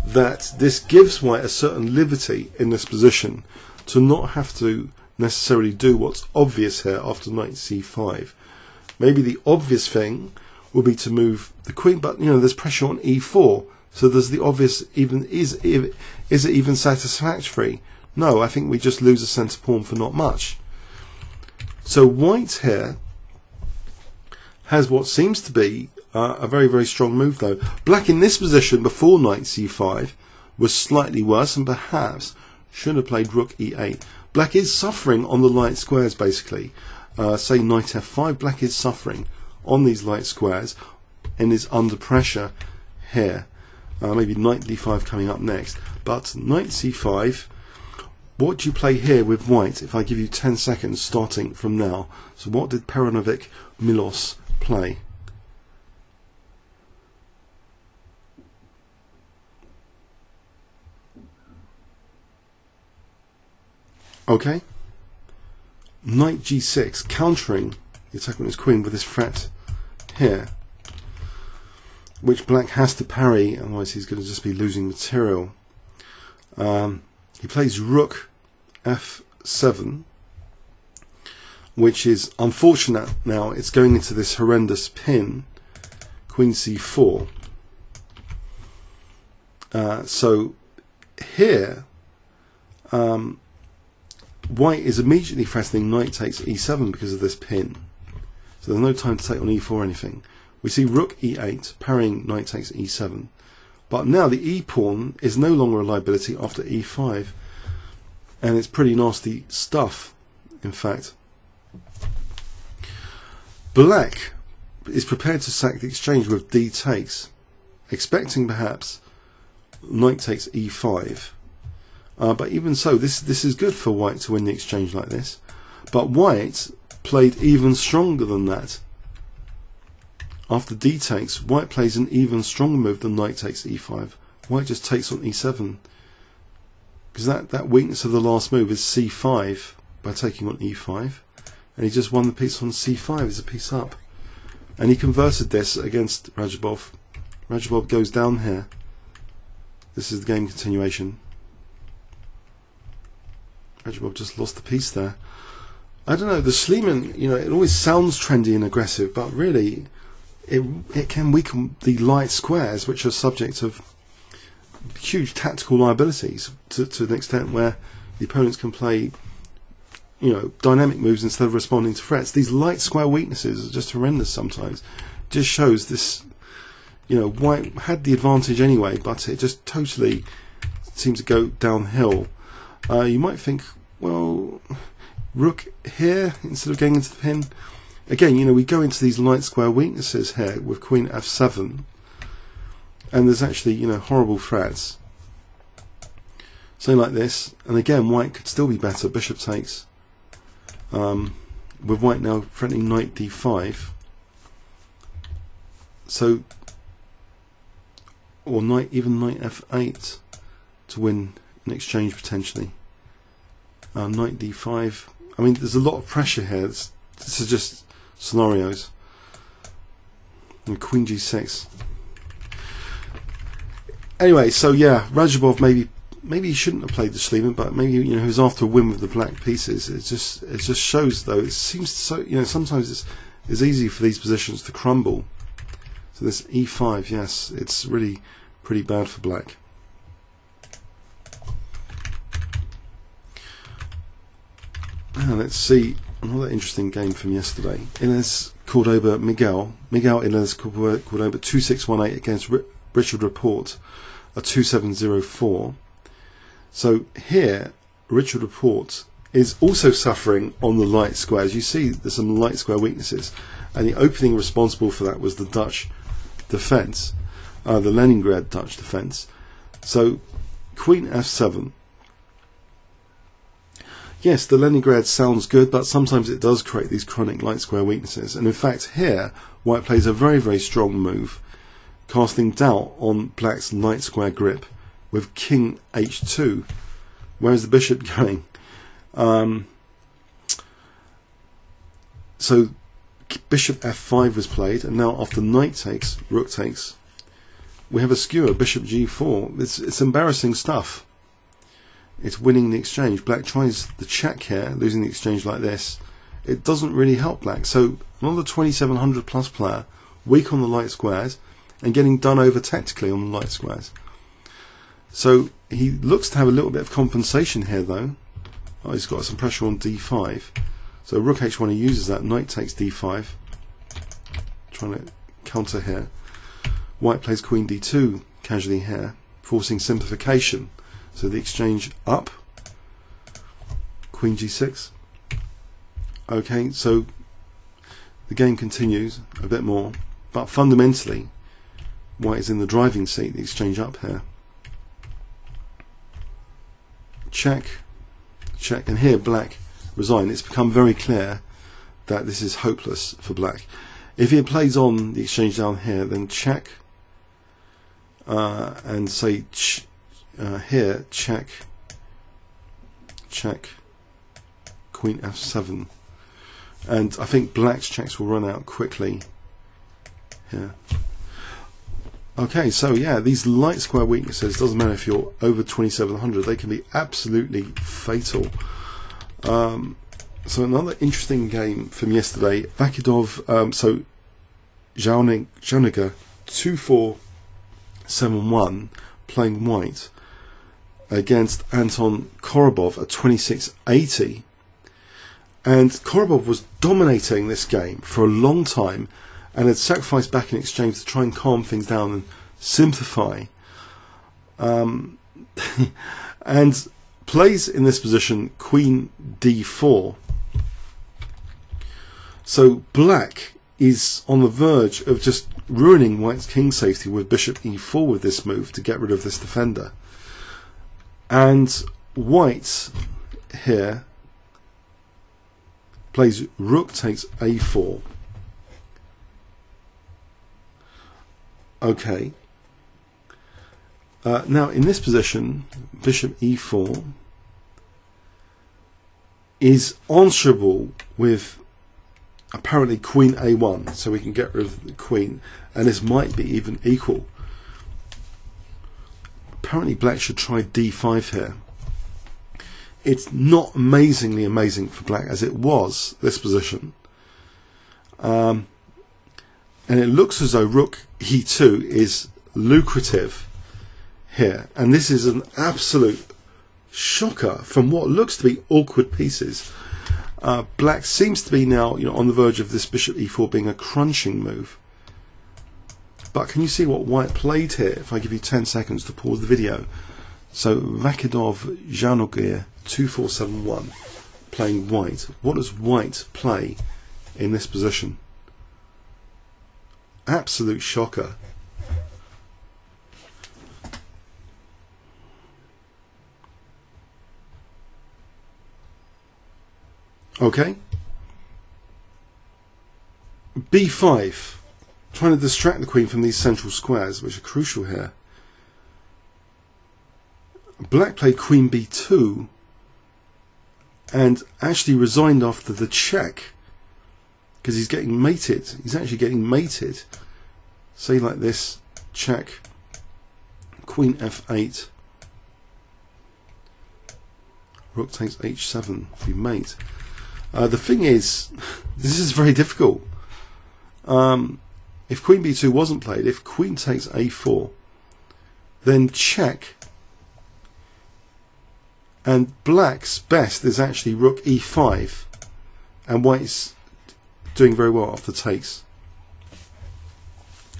that this gives white a certain liberty in this position to not have to necessarily do what's obvious here after knight c5. Maybe the obvious thing would be to move the queen, but you know there's pressure on e4, so there's the obvious. Even is it even satisfactory? No, I think we just lose a centre pawn for not much. So white here has what seems to be a very, very strong move, though. Black in this position before knight c5 was slightly worse, and perhaps should have played rook e8. Black is suffering on the light squares, basically. Say knight f5, black is suffering on these light squares and is under pressure here. Maybe knight d5 coming up next. But knight c5, what do you play here with white if I give you 10 seconds starting from now? So what did Peranovic Milos play? Okay, knight g6, countering the attack on his queen with this threat here, which black has to parry, otherwise he's going to just be losing material. He plays rook f7, which is unfortunate now. It's going into this horrendous pin, queen c4. So here, white is immediately threatening knight takes e7 because of this pin. So there's no time to take on e4 or anything. We see rook e8 parrying knight takes e7. But now the e pawn is no longer a liability after e5. And it's pretty nasty stuff, in fact. Black is prepared to sack the exchange with d takes, expecting perhaps knight takes e5. But even so, this is good for white to win the exchange like this. But white played even stronger than that. After d takes, white plays an even stronger move than knight takes e5. White just takes on e7. Because that weakness of the last move is c5 by taking on e5. And he just won the piece on c5, he's a piece up. And he converted this against Rajabov. Rajabov goes down here. This is the game continuation. Rajabov just lost the piece there. I don't know, the Schliemann, you know, it always sounds trendy and aggressive, but really it can weaken the light squares, which are subject of huge tactical liabilities to an extent where the opponents can play, you know, dynamic moves instead of responding to threats. These light square weaknesses are just horrendous sometimes. It just shows this, you know, white had the advantage anyway, but it just totally seemed to go downhill. You might think, well, rook here instead of going into the pin. Again, you know, we go into these light square weaknesses here with queen f7, and there's actually, you know, horrible threats. Something like this, and again, white could still be better. Bishop takes, with white now threatening knight d5. So, or even knight f8 to win an exchange potentially. Knight d5. I mean, there's a lot of pressure here. This is just scenarios. And Queen g6. Anyway, so yeah, Radzhabov maybe he shouldn't have played the Schliemann, but maybe, you know, he was after a win with the black pieces. It just shows, though. It seems so, you know, sometimes it's easy for these positions to crumble. So this e5, yes, it's really pretty bad for black. Now let's see another interesting game from yesterday. Ines Cordoba Miguel Ines Cordoba 2618 against Richard Report, a 2704. So here, Richard Report is also suffering on the light squares. You see there's some light square weaknesses, and the opening responsible for that was the Dutch defense, the Leningrad Dutch defense. So Queen f7. Yes, the Leningrad sounds good, but sometimes it does create these chronic light square weaknesses. And in fact here, white plays a very, very strong move, casting doubt on black's light square grip with king h2. Where's the bishop going? So bishop f5 was played, and now after knight takes, rook takes, we have a skewer, bishop g4. It's embarrassing stuff. It's winning the exchange. Black tries the check here, losing the exchange like this. It doesn't really help black. So another 2700 plus player, weak on the light squares, and getting done over tactically on the light squares. So he looks to have a little bit of compensation here, though. Oh, he's got some pressure on d5. So rook h1, he uses that. Knight takes d5, trying to counter here. White plays queen d2 casually here, forcing simplification. So the exchange up, queen g6. Okay, so the game continues a bit more, but fundamentally white is in the driving seat, the exchange up here. Check, check, and here black resigned. It's become very clear that this is hopeless for black. If he plays on the exchange down here, then check, and say here, check, check, queen f7. And I think black's checks will run out quickly here. Okay, so yeah, these light square weaknesses, doesn't matter if you're over 2700, they can be absolutely fatal. So another interesting game from yesterday, Vachier-Lagrave, so Jauniga 2471 playing white against Anton Korobov at 2680, and Korobov was dominating this game for a long time and had sacrificed back in exchange to try and calm things down and simplify, and plays in this position queen d4. So black is on the verge of just ruining white's king safety with bishop e4 with this move to get rid of this defender. And white here plays rook takes a4. Okay. Now in this position, bishop e4 is answerable with apparently queen a1, so we can get rid of the queen, and this might be even equal. Apparently black should try d5 here. It's not amazingly amazing for black as it was this position, and it looks as though rook e2 is lucrative here, and this is an absolute shocker from what looks to be awkward pieces. Black seems to be now, you know, on the verge of this bishop e4 being a crunching move. But can you see what white played here? If I give you 10 seconds to pause the video. So Vachier-Lagrave Jauniga 2471 playing white. What does white play in this position? Absolute shocker. Okay. b5, trying to distract the queen from these central squares, which are crucial here. Black played queen b2, and actually resigned after the check because he's getting mated. He's actually getting mated. Say like this, check, queen f8, rook takes h7, we mate. The thing is, this is very difficult. If queen b2 wasn't played, if queen takes a4, then check, and black's best is actually rook e5, and white's doing very well after takes.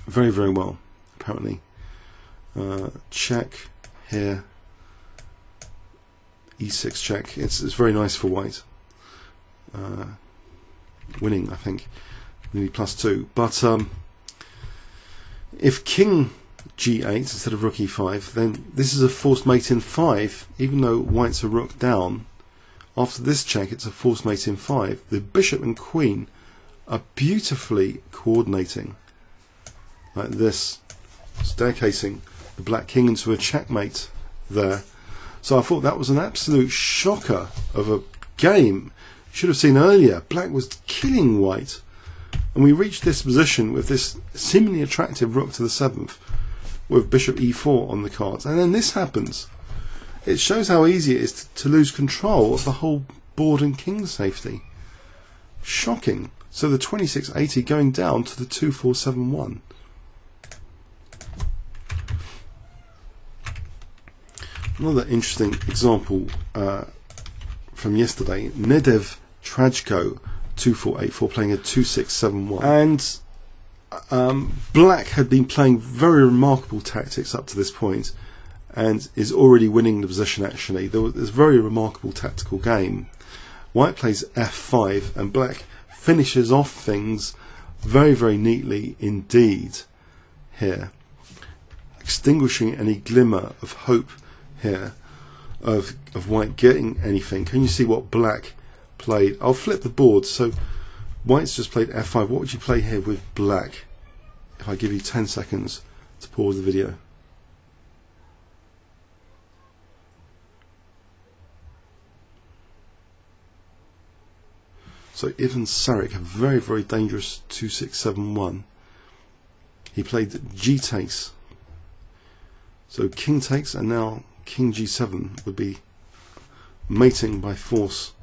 Very, very well, apparently. Check here, e6 check. It's very nice for white. Winning, I think, maybe +2. But if king g8 instead of rook e5, then this is a forced mate in 5, even though white's a rook down. After this check, it's a forced mate in 5. The bishop and queen are beautifully coordinating, like this, staircasing the black king into a checkmate there. So I thought that was an absolute shocker of a game. Should have seen earlier, black was killing white, and we reached this position with this seemingly attractive rook to the 7th with bishop e4 on the cards, and then this happens. It shows how easy it is to lose control of the whole board and king safety. Shocking. So the 2680 going down to the 2471. Another interesting example from yesterday, Nedev Trajko 2484 playing a 2671, and black had been playing very remarkable tactics up to this point and is already winning the position. Actually, there's a very remarkable tactical game. White plays f5 and black finishes off things very, very neatly indeed here, extinguishing any glimmer of hope here of white getting anything. Can you see what black played? I'll flip the board. So white's just played f5. What would you play here with black if I give you 10 seconds to pause the video? So Ivan Sarek, a very, very dangerous 2671. He played g takes. So king takes, and now king g7 would be mating by force.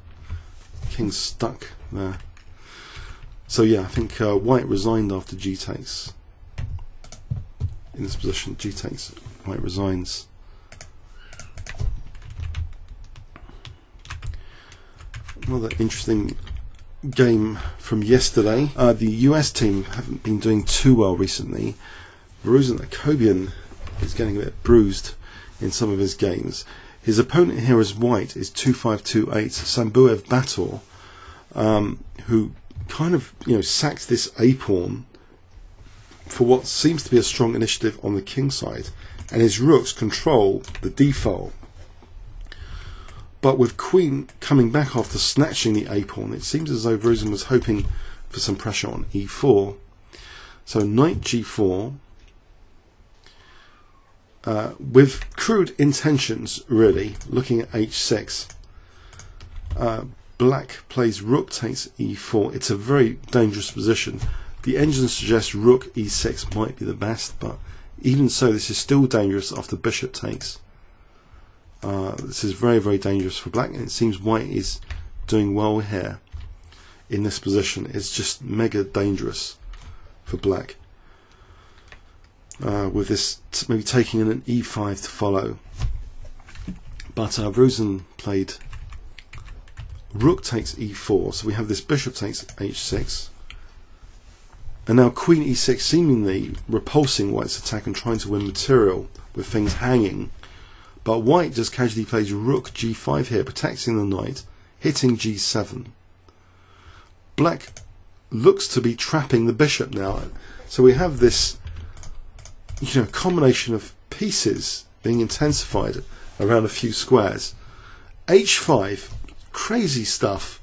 King's stuck there. So yeah, I think white resigned after g takes. In this position, g takes, white resigns. Another interesting game from yesterday. The US team haven't been doing too well recently. Valentin is getting a bit bruised in some of his games. His opponent here as white is 2528 Sambuev Bator, who kind of sacked this a pawn for what seems to be a strong initiative on the king side, and his rooks control the d file. But with queen coming back after snatching the a pawn, it seems as though Valentin was hoping for some pressure on e4. So knight g4. With crude intentions, really, looking at h6, black plays rook takes e4. It's a very dangerous position. The engine suggests rook e6 might be the best, but even so, this is still dangerous after bishop takes. This is very, very dangerous for black, and it seems white is doing well here in this position. It's just mega dangerous for black. With this maybe taking in an e5 to follow, but Valentin played rook takes e4, so we have this bishop takes h6, and now queen e6 seemingly repulsing white's attack and trying to win material with things hanging, but white just casually plays rook g5 here, protecting the knight, hitting g7. Black looks to be trapping the bishop now, so we have this combination of pieces being intensified around a few squares. h5, crazy stuff.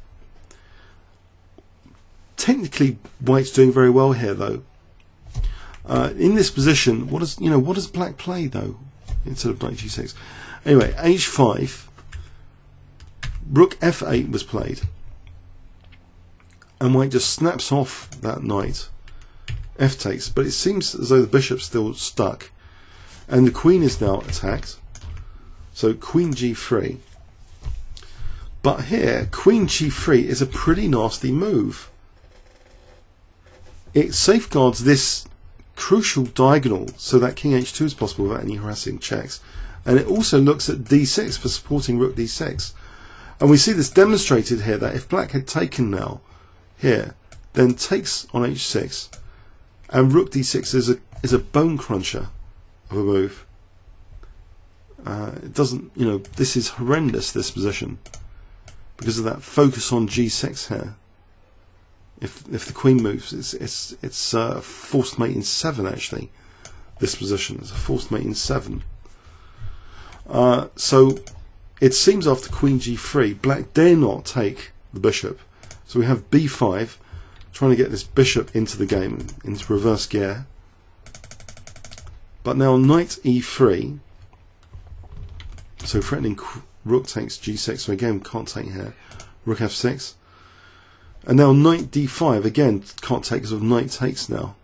Technically, white's doing very well here, though. In this position, what does black play though instead of knight g6? Anyway, h5. Rook f8 was played, and white just snaps off that knight. F takes, but it seems as though the bishop's still stuck, and the queen is now attacked. So queen g3. But here, queen g3 is a pretty nasty move. It safeguards this crucial diagonal so that king h2 is possible without any harassing checks. And it also looks at d6 for supporting rook d6. And we see this demonstrated here, that if black had taken now here, then takes on h6, and rook d6 is a bone cruncher of a move. It doesn't, you know, this is horrendous, this position, because of that focus on g6 here. If the queen moves, it's forced mate in 7 actually. This position is a forced mate in 7. So it seems after queen g3, black dare not take the bishop. So we have b5, trying to get this bishop into the game, into reverse gear. But now knight e3, so threatening rook takes g6, so again can't take here. Rook f6. And now knight d5, again can't take because of knight takes now.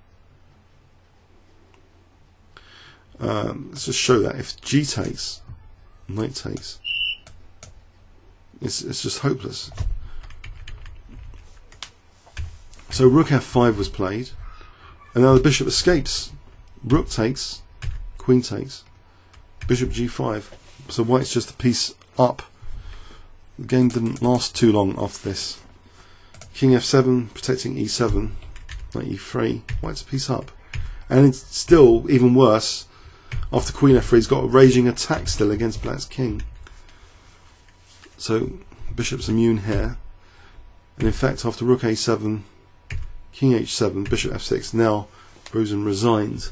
Let's just show that if g takes, knight takes, it's just hopeless. So rook f5 was played, and now the bishop escapes. Rook takes, queen takes, bishop g5. So white's just a piece up. The game didn't last too long after this. King f7 protecting e7, knight e3. White's a piece up, and it's still even worse after queen f3. He's got a raging attack still against black's king. So bishop's immune here, and in fact after rook a7, king h7, bishop f6. Now Rosen resigned.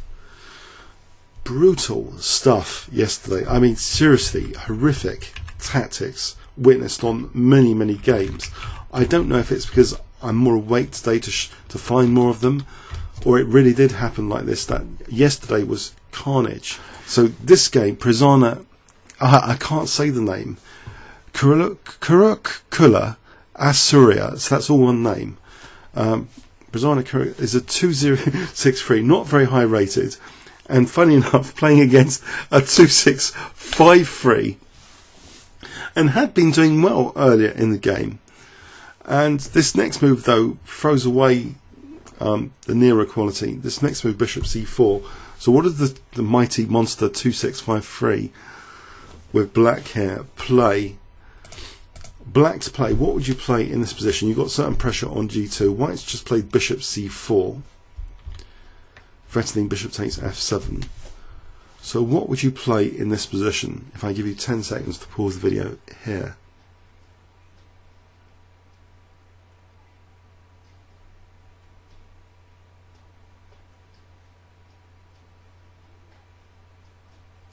Brutal stuff yesterday. I mean, seriously, horrific tactics witnessed on many games. I don't know if it's because I'm more awake today to find more of them, or it really did happen like this, that yesterday was carnage. So this game, Prizana, I can't say the name, Karjakin Asuria, so that's all one name. Prizana is a 2063, not very high rated, and funny enough playing against a 2653, and had been doing well earlier in the game. And this next move though throws away the near equality. This next move, bishop c4. So what does the mighty monster 2653 with black here play? Black to play, what would you play in this position? You've got certain pressure on g2. White's just played bishop c4, threatening bishop takes f7. So what would you play in this position if I give you 10 seconds to pause the video here?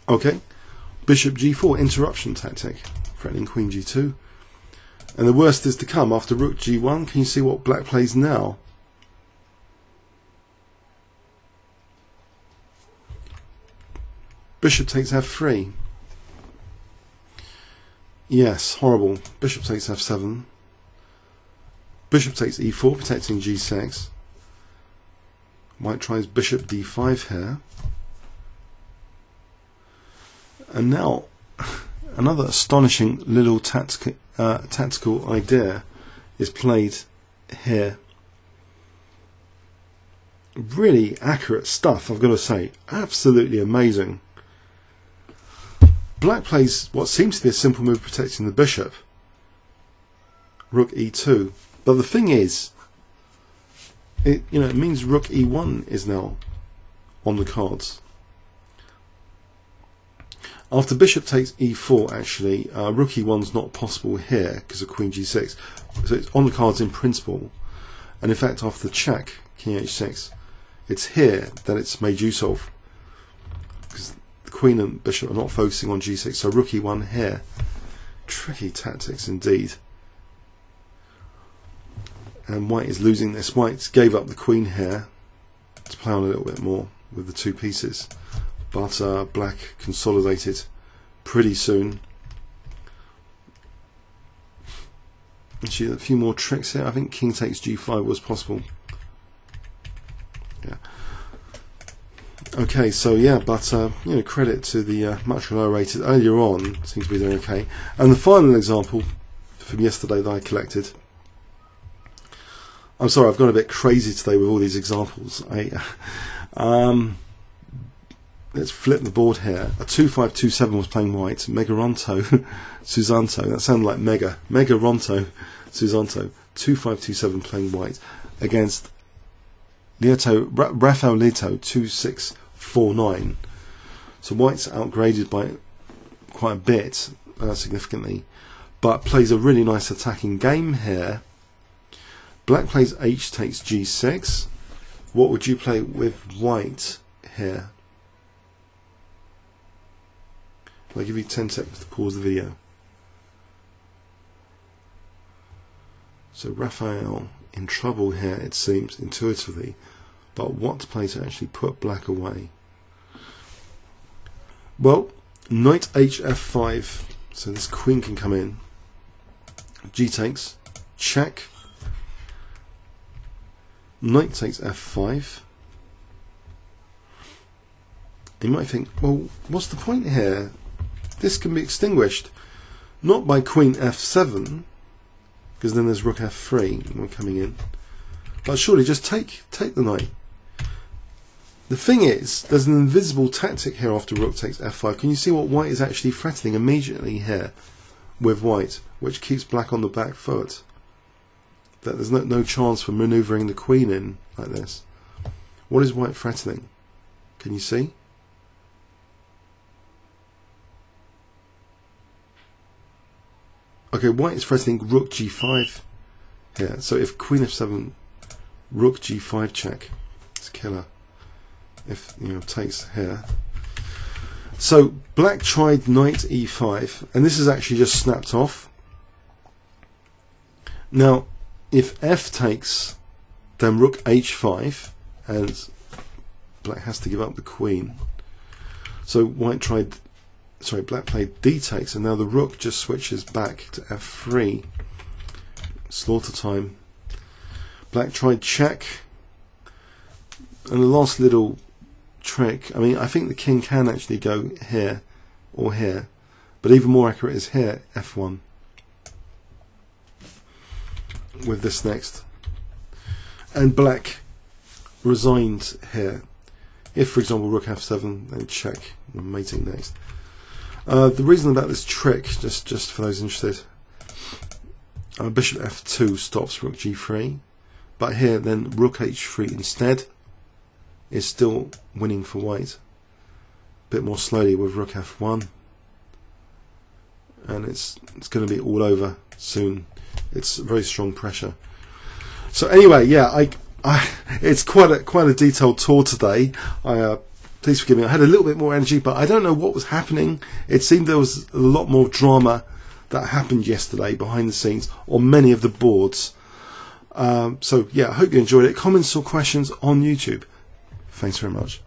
Okay, bishop g4, interruption tactic, threatening queen g2. And the worst is to come after rook g1. Can you see what black plays now? Bishop takes f3. Yes, horrible. Bishop takes f7. Bishop takes e4, protecting g6. White tries bishop d5 here. And now, another astonishing little tactical idea is played here. Really accurate stuff, I've got to say. Absolutely amazing. Black plays what seems to be a simple move protecting the bishop. Rook e2. But the thing is, it means rook e1 is now on the cards. After bishop takes e4, actually, rook e1's not possible here because of queen g6. So it's on the cards in principle. And in fact, after the check, king h6, it's here that it's made use of, because the queen and bishop are not focusing on g6. So rook e1 here. Tricky tactics indeed. And white is losing this. White gave up the queen here to play on a little bit more with the two pieces. But black consolidated pretty soon. Actually, a few more tricks here. I think king takes g5 was possible. Yeah. Okay, so yeah, but you know, credit to the much lower rated earlier on, seems to be doing okay. And the final example from yesterday that I collected. I'm sorry, I've gone a bit crazy today with all these examples. Let's flip the board here. A 2527 was playing white. Megaronto Susanto. That sounded like Megaronto Susanto. 2527 playing white against Rafael Leto 2649. So white's outgraded by quite a bit, significantly, but plays a really nice attacking game here. Black plays h takes g6. What would you play with white here? I'll give you 10 seconds to pause the video. So Raphael in trouble here, it seems, intuitively, but what to play to actually put black away? Well, knight hf5, so this queen can come in. G takes, check. Knight takes f5. You might think, well, what's the point here? This can be extinguished, not by queen f7, because then there's rook f3 when coming in, but surely just take the knight. The thing is, there's an invisible tactic here after rook takes f5. Can you see what white is actually threatening immediately here with white, which keeps black on the back foot? That there's no chance for manoeuvring the queen in like this. What is white threatening? Can you see? Okay, white is threatening rook g5 here. So if queen f7, rook g5 check, it's a killer. If you know takes here. So black tried knight e5, and this is actually just snapped off. Now, if f takes, then rook h5, and black has to give up the queen. So white tried. Sorry, black played d takes, and now the rook just switches back to f3. Slaughter time. Black tried check, and the last little trick. I mean, I think the king can actually go here or here, but even more accurate is here, f1. With this next, and black resigned here. If, for example, rook f7, then check. We're mating next. The reason about this trick, just for those interested, bishop f2 stops rook g3, but here then rook h3 instead is still winning for white. A bit more slowly with rook f1, and it's going to be all over soon. It's very strong pressure. So anyway, yeah, it's quite a detailed tour today. Please forgive me, I had a little bit more energy, but I don't know what was happening. It seemed there was a lot more drama that happened yesterday behind the scenes on many of the boards. So yeah, I hope you enjoyed it. Comments or questions on YouTube. Thanks very much.